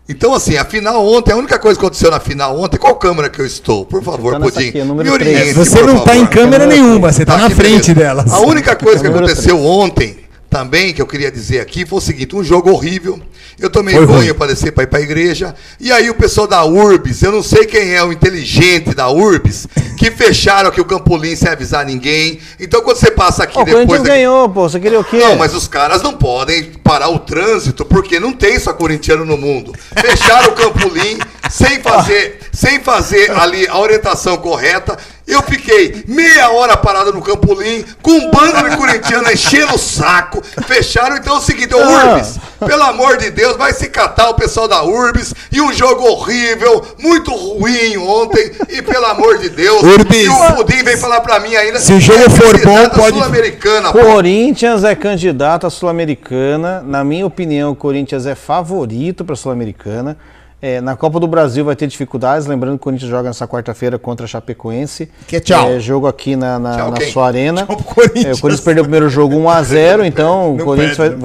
S3: Então, assim, a final ontem, a única coisa que aconteceu na final ontem, qual câmera que eu estou? Por favor,
S1: Tá nessa
S3: Pudim,
S1: aqui, a número
S3: me
S1: três.
S3: oriente,
S4: Você
S3: por
S4: não tá em
S3: favor.
S4: câmera nenhuma, você tá na
S3: aqui,
S4: frente
S3: beleza.
S4: delas.
S3: A única coisa que
S1: Número
S3: aconteceu ontem, também, que eu queria dizer aqui, foi o seguinte, um jogo horrível. Eu tomei
S4: Foi
S3: banho
S4: ruim.
S3: para descer para ir para a igreja. E aí o pessoal da Urbis, eu não sei quem é o inteligente da Urbis, que fecharam aqui o Campolim sem avisar ninguém. Então quando você passa aqui
S1: O
S3: depois...
S1: Corinthians ganhou, pô, você queria o quê?
S3: Não, mas os caras não podem parar o trânsito, porque não tem só corintiano no mundo. Fecharam o Campolim sem fazer ali a orientação correta. Eu fiquei meia hora parado no Campolim, com um bando de corintiano enchendo o saco. Fecharam, então é o seguinte, Urbis, pelo amor de Deus, vai se catar o pessoal da Urbis. E um jogo horrível, muito ruim ontem. E pelo amor de Deus,
S4: Urbis.
S3: e o Pudim vem falar pra mim ainda...
S4: Se o jogo for bom,
S3: candidata
S4: pode-
S3: Sul-Americana, pô.
S1: Corinthians é candidato à Sul-Americana. Na minha opinião, o Corinthians é favorito para a Sul-Americana. Na Copa do Brasil vai ter dificuldades, lembrando que o Corinthians joga nessa quarta-feira contra a Chapecoense.
S4: Que é tchau.
S1: Jogo aqui na
S3: quem?
S1: sua arena.
S4: Tchau pro Corinthians.
S1: O Corinthians perdeu o primeiro jogo 1-0, então
S4: Não
S1: o Corinthians
S4: perde.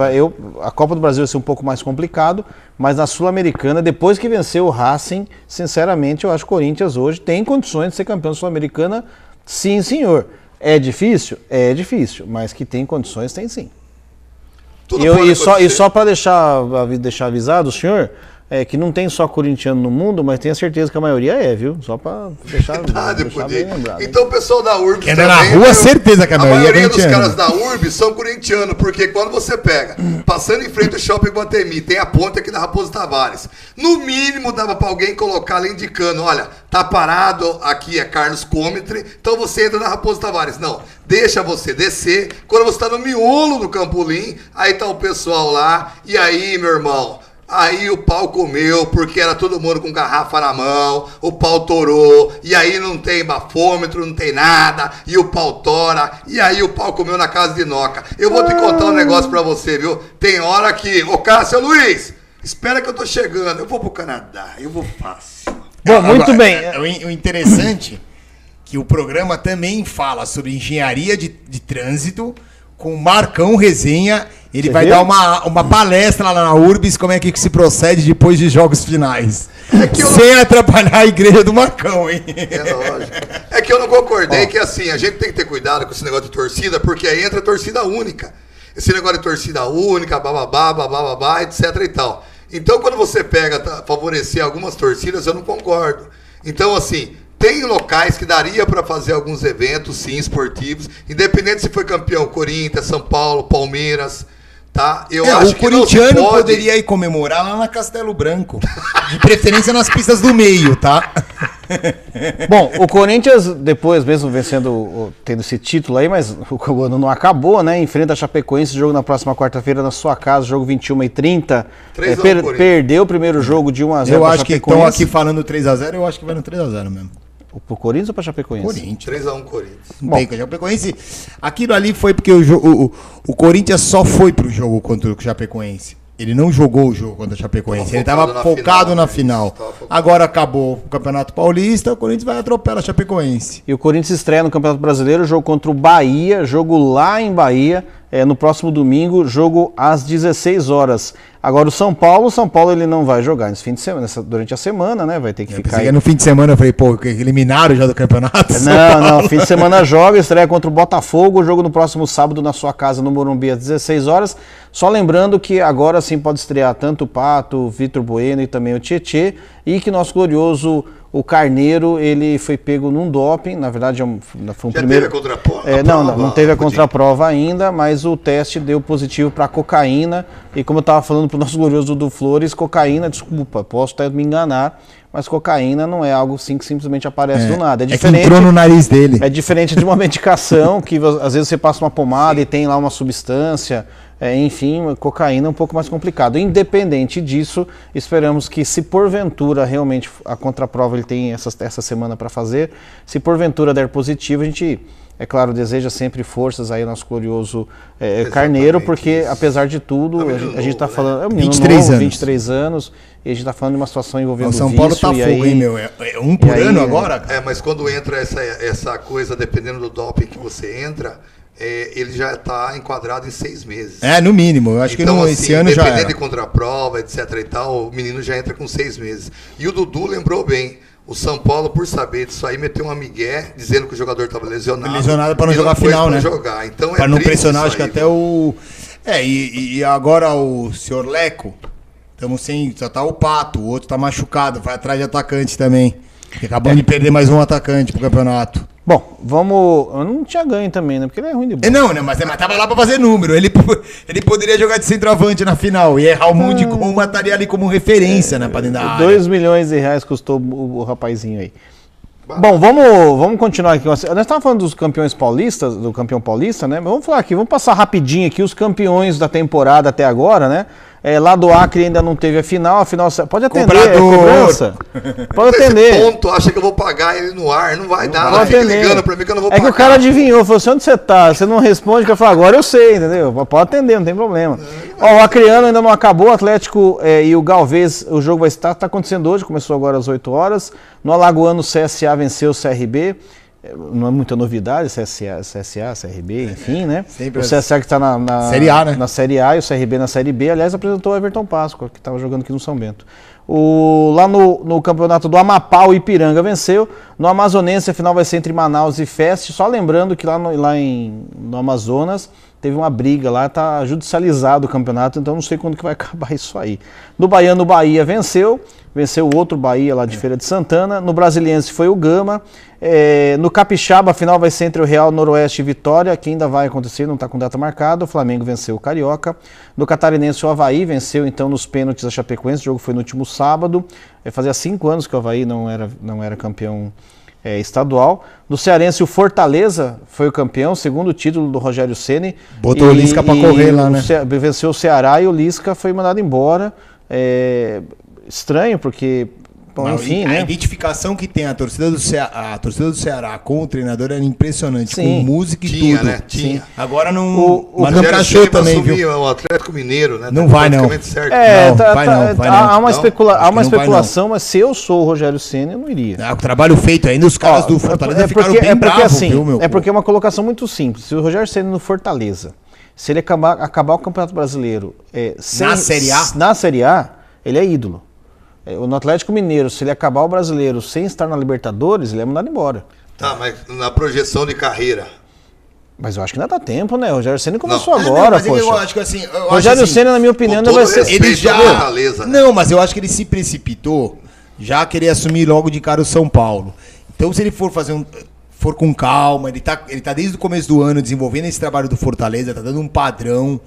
S1: a Copa do Brasil vai ser um pouco mais complicado, mas na Sul-Americana, depois que venceu o Racing, sinceramente, eu acho que o Corinthians hoje tem condições de ser campeão da Sul-Americana, sim, senhor. É difícil? É difícil, mas que tem condições, tem sim.
S3: Tudo
S1: E
S3: pode
S1: só
S3: acontecer.
S1: para deixar avisado o senhor, que não tem só corintiano no mundo, mas tenho certeza que a maioria viu? Só pra deixar, deixar bem lembrado.
S3: Então o pessoal da URBS
S4: que anda na rua, certeza que a maioria
S3: dos caras da URBS são corintianos, porque quando você pega, passando em frente ao Shopping Guatemi, tem a ponte aqui da Raposo Tavares. No mínimo dava pra alguém colocar ali indicando, olha, tá parado, aqui é Carlos Comitre, então você entra na Raposo Tavares. Não, deixa você descer. Quando você tá no miolo do Campolim, aí tá o pessoal lá, e aí, meu irmão, aí o pau comeu, porque era todo mundo com garrafa na mão, o pau torou, e aí não tem bafômetro, não tem nada, e o pau tora, e aí o pau comeu na casa de Noca. Eu vou te contar um negócio pra você, viu? Tem hora que... Ô, Cássio, Luiz, espera que eu tô chegando, eu vou pro Canadá, eu vou fácil.
S1: Bom, muito bem.
S4: O interessante que o programa também fala sobre engenharia de trânsito com o Marcão Resenha. Ele vai dar uma palestra lá na URBS, como é que se procede depois de jogos finais. Sem atrapalhar a igreja do Marcão, hein?
S3: É lógico. É que eu não concordei que assim, a gente tem que ter cuidado com esse negócio de torcida, porque aí entra torcida única. Esse negócio de torcida única, bababá, etc e tal. Então, quando você pega favorecer algumas torcidas, eu não concordo. Então, assim, tem locais que daria para fazer alguns eventos, sim, esportivos, independente se foi campeão Corinthians, São Paulo, Palmeiras, tá? Eu acho
S4: o corintiano poderia ir comemorar lá na Castelo Branco, de preferência nas pistas do meio, tá?
S1: Bom, o Corinthians, depois mesmo vencendo, tendo esse título aí, mas o ano não acabou, né? Enfrenta a Chapecoense, jogo na próxima quarta-feira na sua casa, jogo 21h30. Perdeu o primeiro jogo de 1-0.
S4: Eu acho que estão aqui falando 3-0, eu acho que vai no 3-0 mesmo.
S1: Pro Corinthians ou pra Chapecoense?
S4: Corinthians.
S3: 3-1 Corinthians.
S4: Bom, Chapecoense, aquilo ali foi porque o Corinthians só foi pro jogo contra o Chapecoense. Ele não jogou o jogo contra a Chapecoense. Ele estava focado na final. Agora acabou o Campeonato Paulista, o Corinthians vai atropelar a Chapecoense.
S1: E o Corinthians estreia no Campeonato Brasileiro, jogo contra o Bahia, jogo lá em Bahia, no próximo domingo, jogo às 16 horas. Agora o São Paulo ele não vai jogar nesse fim de semana, durante a semana, né? Vai ter que ficar aí.
S4: No fim de semana eu falei, pô, eliminaram já do campeonato?
S1: Não, fim de semana joga, estreia contra o Botafogo, jogo no próximo sábado na sua casa no Morumbi às 16 horas. Só lembrando que agora sim pode estrear tanto o Pato, o Vitor Bueno e também o Tietê, e que nosso glorioso o Carneiro, ele foi pego num doping, na verdade foi um primeiro...
S3: Teve a contraprova?
S1: Não teve a contraprova ainda, mas o teste deu positivo para cocaína, e como eu estava falando para o nosso glorioso do Flores, cocaína, desculpa, posso até me enganar, mas cocaína não é algo assim que simplesmente aparece do nada. É diferente,
S4: que entrou no nariz dele.
S1: É diferente de uma medicação, que às vezes você passa uma pomada e tem lá uma substância... enfim, cocaína é um pouco mais complicado. Independente disso, esperamos que, se porventura realmente a contraprova ele tem essa semana para fazer, se porventura der positivo, a gente, é claro, deseja sempre forças aí ao nosso glorioso Carneiro, porque isso. Apesar de tudo, a gente está falando, é um menino 23 anos, e a gente está falando de uma situação envolvendo o
S4: São Paulo tá fogo, hein, meu? É um por ano agora?
S3: Mas quando entra essa coisa, dependendo do doping que você entra... ele já está enquadrado em 6 meses.
S4: No mínimo. Eu acho então, que esse ano já era.
S3: Independente de contraprova, etc e tal, o menino já entra com 6 meses. E o Dudu lembrou bem. O São Paulo, por saber disso aí, meteu uma migué dizendo que o jogador estava lesionado.
S4: Lesionado para não jogar a final, né?
S3: Então,
S4: para não pressionar, acho que até o... E agora o senhor Leco, estamos sem... Só tá o Pato, o outro tá machucado, vai atrás de atacante também. Acabamos de perder mais um atacante pro campeonato.
S1: Bom, vamos... Eu não tinha ganho também, né? Porque ele é ruim de bola.
S4: Não, mas tava lá pra fazer número. Ele poderia jogar de centroavante na final. E errar o mundo de gol, mataria ali como referência, né? Pra dentro da área.
S1: 2 milhões de reais custou o rapazinho aí. Bom, vamos continuar aqui. Nós estávamos falando dos campeões paulistas, do campeão paulista, né? Mas vamos falar aqui, vamos passar rapidinho aqui os campeões da temporada até agora, né? Lá do Acre ainda não teve a final pode atender, cobrança. Pode atender.
S3: Ponto, acha que eu vou pagar ele no ar, não vai dar,
S1: não fica
S3: ligando pra mim que eu não vou pagar.
S1: É que o cara adivinhou, falou assim, onde você tá? Você não responde, que eu falo, agora eu sei, entendeu? Pode atender, não tem problema. O acreano ainda não acabou, o Atlético e o Galvez, o jogo vai estar, tá acontecendo hoje, começou agora às 8 horas. No Alagoano, o CSA venceu o CRB. Não é muita novidade, CSA, CRB, enfim, né? Sempre o CSA que está na
S4: Série A, né?
S1: Na Série A e o CRB na Série B. Aliás, apresentou o Everton Páscoa, que estava jogando aqui no São Bento. Lá no campeonato do Amapá, o Ipiranga venceu. No Amazonense, a final vai ser entre Manaus e Fest. Só lembrando que lá no Amazonas teve uma briga lá, tá judicializado o campeonato, então não sei quando que vai acabar isso aí. No Baiano, o Bahia venceu o outro Bahia lá de Feira de Santana. No Brasiliense foi o Gama. No Capixaba, a final vai ser entre o Real, Noroeste e Vitória, que ainda vai acontecer, não está com data marcada. O Flamengo venceu o Carioca. No Catarinense, o Avaí venceu então nos pênaltis a Chapecoense. O jogo foi no último sábado. Fazia 5 anos que o Avaí não era campeão estadual. No Cearense, o Fortaleza foi o campeão, segundo título do Rogério Ceni.
S4: Botou o Lisca para correr lá, né?
S1: Venceu o Ceará e o Lisca foi mandado embora. Estranho, porque... Bom, enfim,
S4: a
S1: né?
S4: identificação que tem a torcida do Ceará com o treinador era impressionante,
S1: Sim.
S4: com música e
S3: Tinha,
S4: tudo.
S3: né? Tinha.
S4: Agora não...
S3: Mas
S4: não encaixou também, viu?
S3: O Atlético Mineiro, né?
S4: Não vai, não.
S3: Certo.
S1: Há uma especulação,
S4: não.
S1: mas se eu sou o Rogério Ceni, eu não iria.
S4: O trabalho feito ainda, os caras do Fortaleza ficaram bem bravos,
S1: assim,
S4: viu, meu?
S1: porque é uma colocação muito simples. Se o Rogério Ceni no Fortaleza, se ele acabar o Campeonato Brasileiro
S4: Na Série A,
S1: ele é ídolo. No Atlético Mineiro, se ele acabar o Brasileiro sem estar na Libertadores, ele é mandado embora.
S3: Tá, mas na projeção de carreira.
S1: Mas eu acho que ainda dá tempo, né? O Rogério Ceni começou
S3: Não.
S1: agora,
S4: mas
S1: poxa.
S4: eu acho que assim...
S1: Rogério Ceni, na minha opinião,
S3: com
S1: vai
S3: todo
S1: ser...
S3: respeito
S4: Ele já...
S3: ao Fortaleza, né?
S4: Não, mas eu acho que ele se precipitou, já querer assumir logo de cara o São Paulo. Então, se ele for for com calma, ele tá desde o começo do ano desenvolvendo esse trabalho do Fortaleza, tá dando um padrão.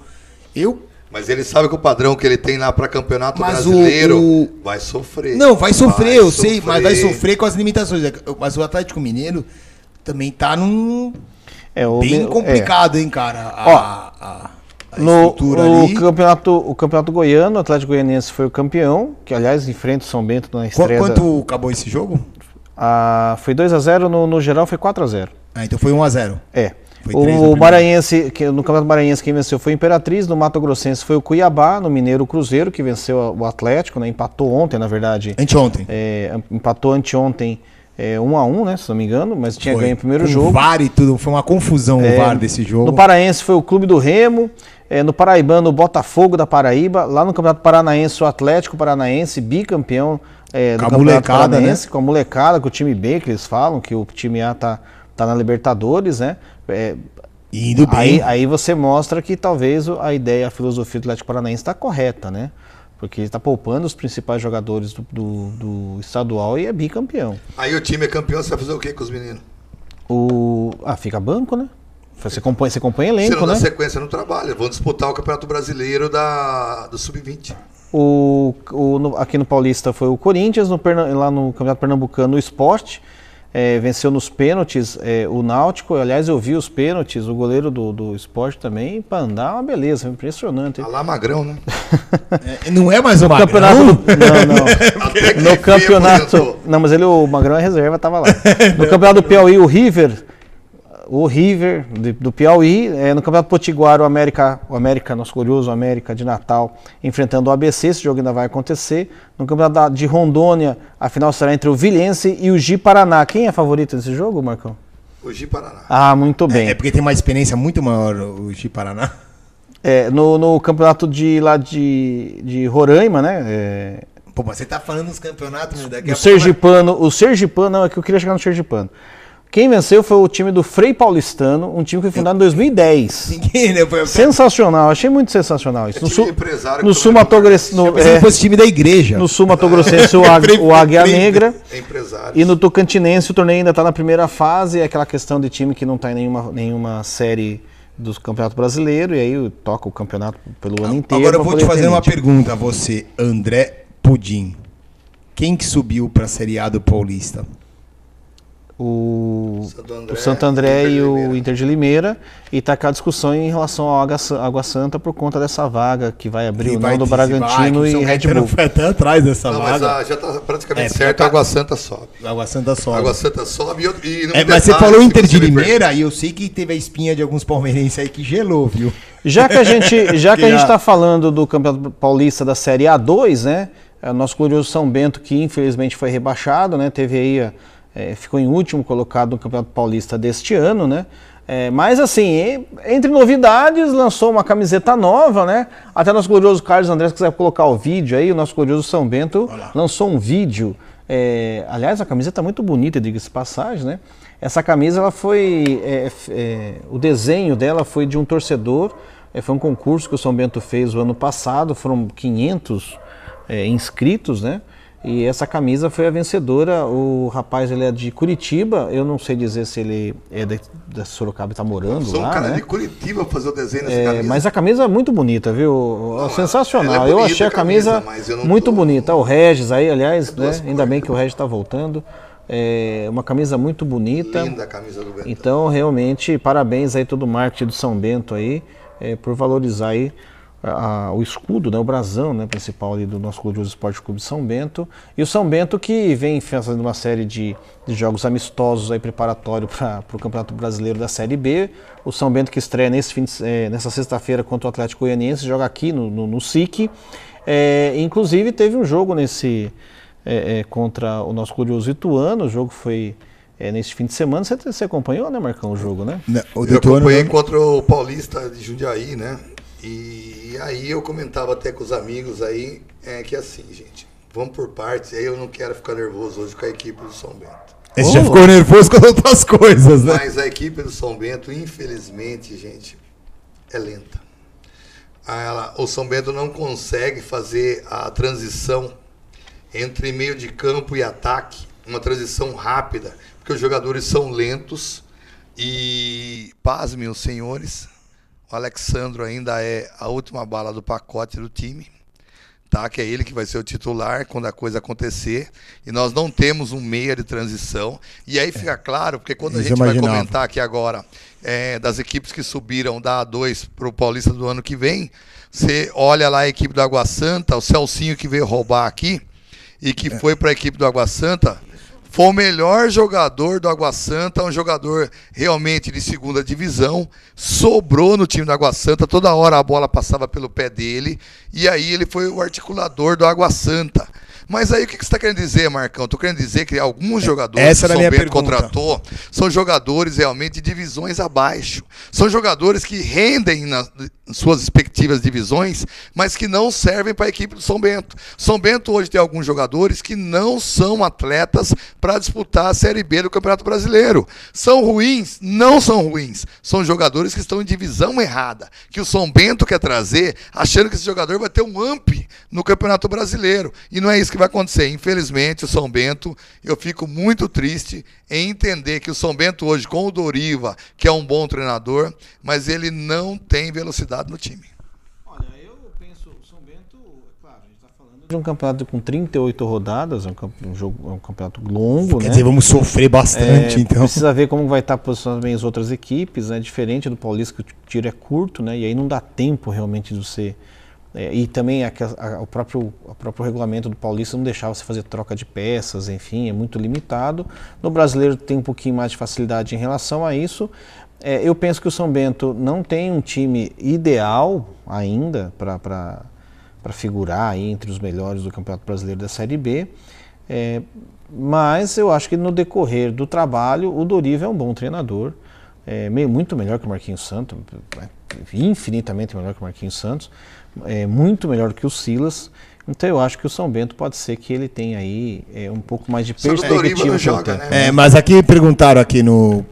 S3: Mas ele sabe que o padrão que ele tem lá para campeonato
S4: Mas
S3: brasileiro vai sofrer.
S4: Não, vai sofrer, eu sei, mas vai sofrer com as limitações. Mas o Atlético Mineiro também tá num... bem complicado, hein, cara, a estrutura ali.
S1: O campeonato goiano, o Atlético Goianiense foi o campeão, que aliás enfrenta o São Bento na estreia.
S4: Quanto acabou esse jogo?
S1: Foi 2-0, no geral foi 4-0.
S4: Então foi 1-0.
S1: O Maranhense, no Campeonato Maranhense quem venceu foi o Imperatriz, no Mato Grossense foi o Cuiabá, no Mineiro o Cruzeiro, que venceu o Atlético, né, empatou ontem, na verdade.
S4: Anteontem.
S1: Empatou anteontem 1-1, né, se não me engano, mas tinha ganho o primeiro jogo.
S4: O VAR e tudo, foi uma confusão o VAR desse jogo.
S1: No Paraense foi o Clube do Remo, no Paraibano o Botafogo da Paraíba, lá no Campeonato Paranaense o Atlético Paranaense, bicampeão do Campeonato Paranaense, né? Com a molecada, com o time B, que eles falam, que o time A tá na Libertadores, né?
S4: Indo bem.
S1: Aí você mostra que talvez a ideia, a filosofia do Atlético Paranaense está correta, né? Porque ele está poupando os principais jogadores do estadual e é bicampeão. Aí
S3: o time é campeão, você vai fazer o que com os meninos?
S1: Fica banco, né? Você compõe elenco,
S3: você não
S1: né?
S3: dá sequência no trabalho. Vão disputar o Campeonato Brasileiro do Sub-20.
S1: Aqui no Paulista foi o Corinthians, lá no Campeonato Pernambucano o Sport. Venceu nos pênaltis o Náutico. Aliás, eu vi os pênaltis, o goleiro do Sport também, para andar uma beleza, impressionante.
S3: Tá lá magrão, né?
S4: Não é mais o Magrão?
S1: Não. No campeonato... Não, mas o Magrão é reserva, tava lá. No Campeonato do Piauí, o River do Piauí, no Campeonato Potiguar, o América, nosso glorioso América de Natal, enfrentando o ABC, esse jogo ainda vai acontecer. No Campeonato de Rondônia, a final será entre o Vilhense e o Ji-Paraná. Quem é favorito nesse jogo, Marcão?
S3: O Ji-Paraná.
S1: Muito bem.
S4: É porque tem uma experiência muito maior o Ji-Paraná.
S1: No campeonato de Roraima, né?
S4: Pô, mas você tá falando dos campeonatos daqui
S1: a pouco. O Sergipano, não, é que eu queria chegar no Sergipano. Quem venceu foi o time do Frei Paulistano, um time que foi fundado em 2010. Sensacional, achei muito sensacional isso. No Sul Mato Grossense,
S4: se fosse time da igreja.
S1: No Sul Mato Grossense, o Águia Negra. E no Tocantinense, o torneio ainda está na primeira fase, é aquela questão de time que não está em nenhuma série do Campeonato Brasileiro, e aí toca o campeonato pelo ano inteiro.
S4: Agora eu vou te fazer uma pergunta a você, André Pudim. Quem que subiu para a Série A do Paulista?
S1: O Santo André e o Inter de Limeira, e está aquela discussão em relação ao Água Santa por conta dessa vaga que vai abrir o nome do Bragantino e Red Bull.
S4: Foi até atrás dessa vaga.
S3: Mas já está praticamente certo, a Água Santa sobe.
S4: Água Santa sobe.
S3: Água Santa sobe
S4: mas você falou Inter de Limeira e eu sei que teve a espinha de alguns palmeirenses aí que gelou, viu?
S1: Já que a gente está falando do Campeonato Paulista da Série A2, né? O nosso glorioso São Bento, que infelizmente foi rebaixado, né? Teve aí... ficou em último colocado no Campeonato Paulista deste ano, né? Mas assim, entre novidades, lançou uma camiseta nova, né? Até nosso glorioso Carlos André, se quiser colocar o vídeo aí, o nosso glorioso São Bento lançou um vídeo Aliás, a camisa está muito bonita, diga-se de passagem, né? Essa camisa, ela foi, o desenho dela foi de um torcedor, foi um concurso que o São Bento fez o ano passado, foram 500 inscritos, né? E essa camisa foi a vencedora. O rapaz, ele é de Curitiba, eu não sei dizer se ele é da Sorocaba e está morando lá,
S3: um cara,
S1: né?
S3: de Curitiba fazer o desenho dessa camisa.
S1: Mas a camisa é muito bonita, viu?
S3: Não,
S1: sensacional.
S3: bonita,
S1: eu achei a camisa muito bonita. O Regis aí, aliás, né? Ainda bem que o Regis está voltando. Uma camisa muito bonita.
S3: Linda a camisa do Bento.
S1: Então, realmente, parabéns aí todo o marketing do São Bento aí, por valorizar aí o escudo, né, o brasão, né, principal ali do nosso Glorioso Esporte Clube São Bento. E o São Bento que vem fazendo uma série de jogos amistosos aí preparatório para o Campeonato Brasileiro da Série B. O São Bento que estreia nessa sexta-feira contra o Atlético Goianiense, joga aqui no SIC. Inclusive teve um jogo contra o nosso Glorioso Ituano. O jogo foi nesse fim de semana. Você acompanhou, né, Marcão, o jogo, né?
S3: Eu acompanhei contra o Paulista de Jundiaí, né? E aí eu comentava até com os amigos aí, que assim, gente, vamos por partes, aí eu não quero ficar nervoso hoje com a equipe do São Bento.
S4: Você já ficou nervoso com outras coisas, né?
S3: Mas a equipe do São Bento, infelizmente, gente, é lenta. O São Bento não consegue fazer a transição entre meio de campo e ataque, uma transição rápida, porque os jogadores são lentos e, pasmem os senhores, o Alexandro ainda é a última bala do pacote do time, tá? Que é ele que vai ser o titular quando a coisa acontecer. E nós não temos um meia de transição. E aí fica claro, porque quando a gente vai comentar aqui agora das equipes que subiram da A2 para o Paulista do ano que vem, você olha lá a equipe do Água Santa, o Celcinho que veio roubar aqui e que foi para a equipe do Água Santa, foi o melhor jogador do Água Santa, um jogador realmente de segunda divisão, sobrou no time do Água Santa, toda hora a bola passava pelo pé dele, e aí ele foi o articulador do Água Santa. Mas aí o que você está querendo dizer, Marcão? Estou querendo dizer que alguns jogadores que o São Bento contratou são jogadores realmente de divisões abaixo. São jogadores que rendem nas suas respectivas divisões, mas que não servem para a equipe do São Bento. São Bento hoje tem alguns jogadores que não são atletas para disputar a Série B do Campeonato Brasileiro. São ruins? Não são ruins. São jogadores que estão em divisão errada, que o São Bento quer trazer, achando que esse jogador vai ter um amp no Campeonato Brasileiro. E não é isso que vai acontecer. Infelizmente, o São Bento, eu fico muito triste em entender que o São Bento hoje, com o Doriva, que é um bom treinador, mas ele não tem velocidade no time.
S1: Olha, eu penso, o São Bento, claro, a gente está falando de um campeonato com 38 rodadas, é um campeonato longo,
S4: Quer dizer, vamos sofrer bastante, então.
S1: Precisa ver como vai estar posicionado também as outras equipes, né? Diferente do Paulista, que o tiro é curto, né? E aí não dá tempo realmente de você... e também o próprio regulamento do Paulista não deixava você fazer troca de peças, enfim, é muito limitado. No Brasileiro tem um pouquinho mais de facilidade em relação a isso. Eu penso que o São Bento não tem um time ideal ainda para figurar aí entre os melhores do Campeonato Brasileiro da Série B, mas eu acho que no decorrer do trabalho o Doriva é um bom treinador, muito melhor que o Marquinhos Santos, infinitamente melhor que o Marquinhos Santos, muito melhor que o Silas. Então eu acho que o São Bento pode ser que ele tenha aí um pouco mais de perspectiva.
S3: Joga, né?
S4: Mas aqui perguntaram aqui no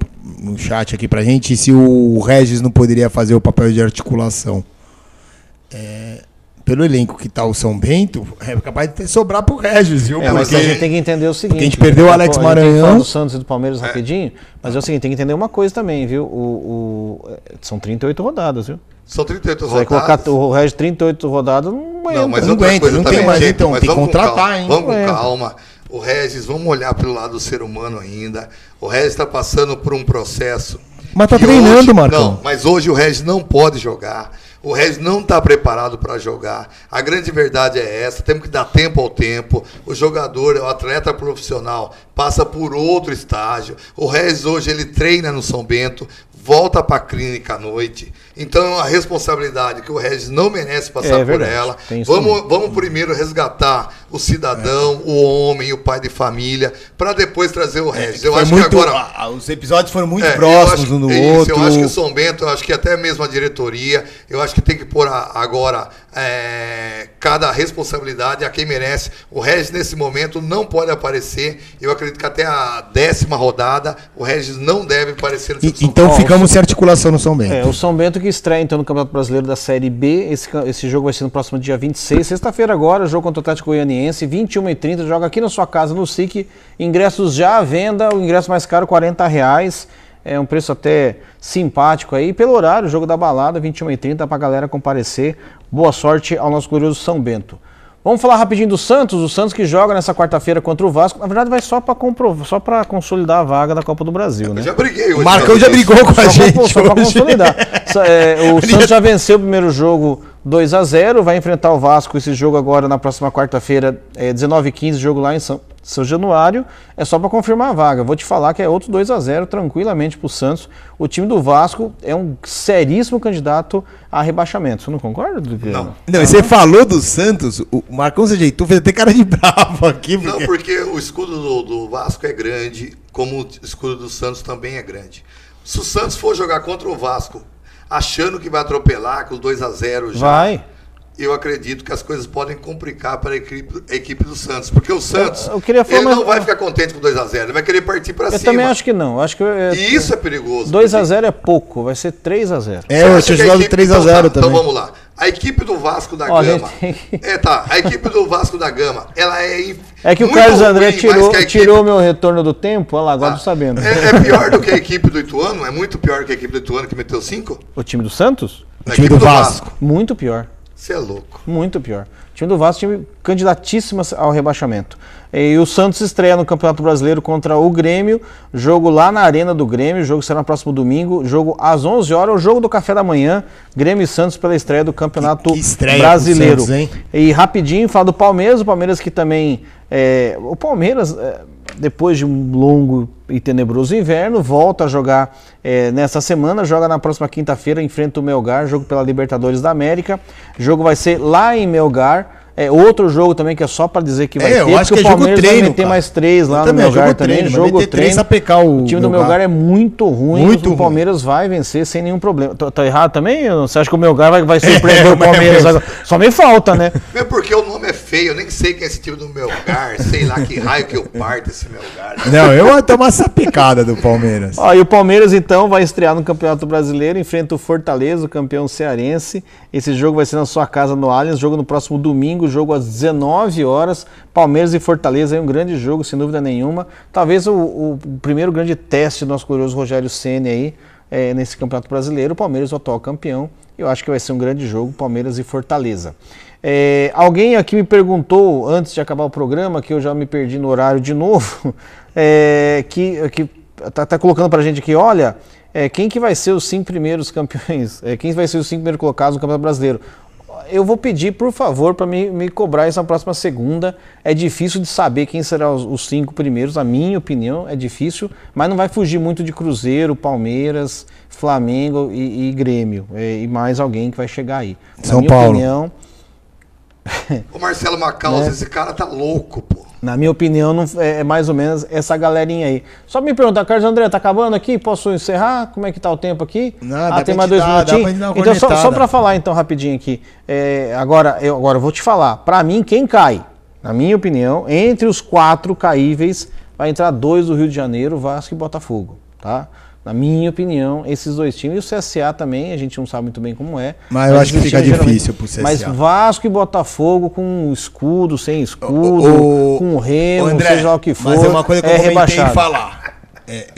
S4: chat aqui pra gente se o Regis não poderia fazer o papel de articulação. Pelo elenco que tá o São Bento, é capaz de sobrar pro Regis, viu?
S1: Mas a gente tem que entender o seguinte...
S4: Porque a gente perdeu o Alex Maranhão.
S1: A gente fala do Santos e do Palmeiras rapidinho, mas é o seguinte, tem que entender uma coisa também, viu? São 38 rodadas, viu?
S3: São 38
S1: rodadas. Você vai colocar o Regis 38 rodadas,
S3: não, mas não
S4: aguenta, não tem mais, então tem que contratar, hein?
S3: Vamos com calma. O Regis, vamos olhar pelo lado do ser humano ainda. O Regis está passando por um processo.
S4: Mas tá treinando, Marcão.
S3: Não, mas hoje o Regis não pode jogar. O Regis não está preparado para jogar. A grande verdade é essa. Temos que dar tempo ao tempo. O jogador, o atleta profissional, passa por outro estágio. O Regis hoje ele treina no São Bento, volta para a clínica à noite. Então, a responsabilidade que o Regis não merece passar por ela. Vamos primeiro resgatar o cidadão, o homem, o pai de família, para depois trazer o Regis. Eu
S4: Foi
S3: acho
S4: muito,
S3: que agora...
S4: os episódios foram muito próximos um do outro.
S3: Eu acho que o São Bento, eu acho que até mesmo a diretoria, eu acho que tem que pôr agora cada responsabilidade a quem merece. O Regis, nesse momento, não pode aparecer. Eu acredito que até a 10ª rodada, o Regis não deve aparecer no time do São
S4: Então
S3: Paulo.
S4: ficamos sem articulação no São Bento.
S1: O São Bento que estreia então no Campeonato Brasileiro da Série B. Esse jogo vai ser no próximo dia 26, sexta-feira agora, jogo contra o Atlético Goianiense, 21h30, joga aqui na sua casa no SIC. Ingressos já à venda, o ingresso mais caro, R$40. É um preço até simpático aí. Pelo horário, o jogo da balada, 21h30, pra galera comparecer. Boa sorte ao nosso glorioso São Bento. Vamos falar rapidinho do Santos. O Santos que joga nessa quarta-feira contra o Vasco. Na verdade, vai só para consolidar a vaga da Copa do Brasil, né?
S3: Eu já briguei hoje.
S4: O Marcão já brigou com a gente.
S1: Só para consolidar. O Santos já venceu o primeiro jogo 2-0. Vai enfrentar o Vasco esse jogo agora na próxima quarta-feira, 19h15, jogo lá em São Januário. É só para confirmar a vaga. Vou te falar que é outro 2-0 tranquilamente para o Santos. O time do Vasco é um seríssimo candidato a rebaixamento. Você não concorda?
S4: Não, você falou do Santos, o Marcão se ajeitou, fez até cara de bravo aqui.
S3: Não, porque o escudo do Vasco é grande, como o escudo do Santos também é grande. Se o Santos for jogar contra o Vasco, achando que vai atropelar com os 2-0 já...
S1: Vai.
S3: Eu acredito que as coisas podem complicar para a equipe do Santos. Porque o Santos,
S1: ele
S3: não vai ficar contente com 2-0, ele vai querer partir para cima.
S1: Eu também acho que não.
S3: E isso é perigoso.
S1: 2-0 é pouco, vai ser 3-0.
S4: Eu tinha jogado 3-0 também.
S3: Então vamos lá. A equipe do Vasco da Gama... A equipe do Vasco da Gama, ela é...
S1: É que o Carlos André tirou meu retorno do tempo, olha lá, agora tô sabendo.
S3: É pior do que a equipe do Ituano? É muito pior que a equipe do Ituano que meteu 5?
S1: O time do Santos?
S4: O time do Vasco.
S1: Muito pior.
S3: Você é louco.
S1: Muito pior. O time do Vasco, time candidatíssimo ao rebaixamento. E o Santos estreia no Campeonato Brasileiro contra o Grêmio, jogo lá na Arena do Grêmio, jogo será no próximo domingo, jogo às 11 horas, o jogo do café da manhã, Grêmio e Santos pela estreia do Campeonato Brasileiro. Santos, e rapidinho, falar do Palmeiras, o Palmeiras que também... o Palmeiras, depois de um longo e tenebroso inverno, volta a jogar nessa semana, joga na próxima quinta-feira, enfrenta o Melgar, jogo pela Libertadores da América. O jogo vai ser lá em Melgar. Outro jogo também que é só para dizer que vai ter,
S4: eu acho que
S1: o Palmeiras
S4: treino,
S1: vai meter mais 3 lá no Melgar também. Jogo treino. O time do Melgar é muito ruim, o Palmeiras vai vencer sem nenhum problema. Tá errado também? Você acha que o Melgar vai surpreender o Palmeiras agora? Só me falta, né?
S3: É porque o nome é feio, eu nem sei quem é esse time do Melgar, sei lá que raio que eu parto esse Melgar.
S4: Não, eu vou tomar essa picada do Palmeiras.
S1: E o Palmeiras então vai estrear no Campeonato Brasileiro, enfrenta o Fortaleza, o campeão cearense. Esse jogo vai ser na sua casa no Allianz, jogo no próximo domingo, jogo às 19 horas, Palmeiras e Fortaleza é um grande jogo, sem dúvida nenhuma. Talvez o primeiro grande teste do nosso glorioso Rogério Ceni aí, nesse Campeonato Brasileiro, o Palmeiras, o atual campeão. Eu acho que vai ser um grande jogo, Palmeiras e Fortaleza. Alguém aqui me perguntou, antes de acabar o programa, que eu já me perdi no horário de novo, que tá colocando pra gente aqui, olha, quem que vai ser os 5 primeiros campeões, quem vai ser os 5 primeiros colocados no Campeonato Brasileiro? Eu vou pedir, por favor, para me cobrar isso na próxima segunda. É difícil de saber quem serão os 5 primeiros, na minha opinião, é difícil, mas não vai fugir muito de Cruzeiro, Palmeiras, Flamengo e Grêmio, e mais alguém que vai chegar aí.
S4: São Paulo.
S1: Opinião,
S3: o Marcelo Macaus, esse cara tá louco, pô.
S1: Na minha opinião, é mais ou menos essa galerinha aí. Só me perguntar, Carlos André, tá acabando aqui? Posso encerrar? Como é que tá o tempo aqui?
S4: Não,
S1: tem mais 2 minutinhos? Então, só para falar então rapidinho aqui. Agora eu vou te falar. Para mim, quem cai, na minha opinião, entre os 4 caíveis, vai entrar 2 do Rio de Janeiro, Vasco e Botafogo, tá? Na minha opinião, esses 2 times, e o CSA também, a gente não sabe muito bem como é.
S4: Mas eu acho que fica difícil pro CSA.
S1: Mas Vasco e Botafogo com escudo, sem escudo, com remo,
S4: André,
S1: seja lá o que for,
S4: mas é uma coisa que eu
S1: rebaixado.
S4: Falar.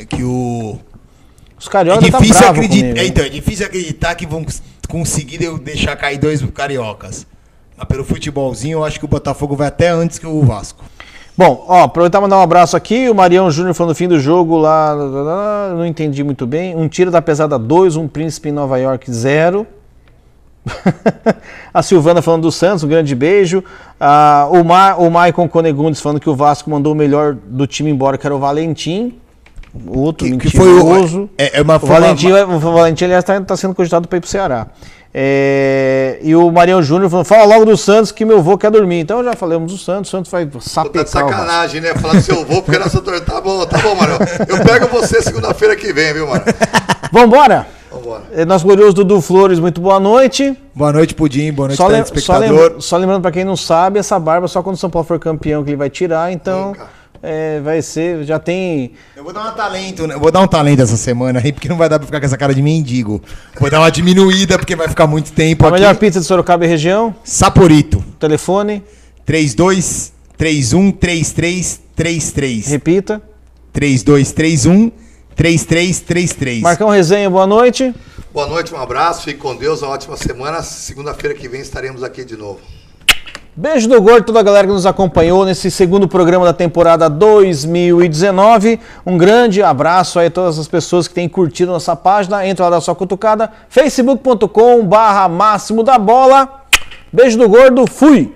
S4: Que
S1: os cariocas
S4: é difícil
S1: tá
S4: acreditar, então, é difícil acreditar que vão conseguir deixar cair 2 cariocas. Mas pelo futebolzinho, eu acho que o Botafogo vai até antes que o Vasco.
S1: Bom, aproveitar e mandar um abraço aqui, o Marião Júnior falando no fim do jogo lá, não entendi muito bem, um tiro da pesada 2, um príncipe em Nova York 0. A Silvana falando do Santos, um grande beijo. O Maicon Conegundes falando que o Vasco mandou o melhor do time embora, que era o Valentim. Outro mentiroso.
S4: Que foi
S1: o Valentim, aliás, está sendo cogitado para ir para o Ceará. E o Marião Júnior falou, fala logo do Santos que meu avô quer dormir. Então já falamos do Santos, o Santos vai sapecar.
S3: Tá de sacanagem, né? Falar do seu avô, porque nossa torcida. Tá bom, Marião. Eu pego você segunda-feira que vem, viu, Marião?
S1: Vambora?
S3: Vambora.
S1: Nosso glorioso Dudu Flores, muito boa noite.
S4: Boa noite, Pudim. Boa noite, telespectador.
S1: Só lembrando pra quem não sabe, essa barba só quando o São Paulo for campeão que ele vai tirar, então vai ser, já tem...
S4: Eu vou dar um talento, né? Eu vou dar um talento essa semana aí, porque não vai dar pra ficar com essa cara de mendigo. Vou dar uma diminuída, porque vai ficar muito tempo
S1: A
S4: aqui.
S1: melhor pizza de Sorocaba e região?
S4: Saporito.
S1: Telefone?
S4: 3231-3333.
S1: Repita.
S4: 3231-3333.
S1: Marcão Resenha, boa noite.
S3: Boa noite, um abraço, fique com Deus, uma ótima semana. Segunda-feira que vem estaremos aqui de novo.
S1: Beijo do gordo, toda a galera que nos acompanhou nesse segundo programa da temporada 2019. Um grande abraço aí a todas as pessoas que têm curtido nossa página. Entra lá da sua cutucada, facebook.com/máximo da bola. Beijo do gordo, fui!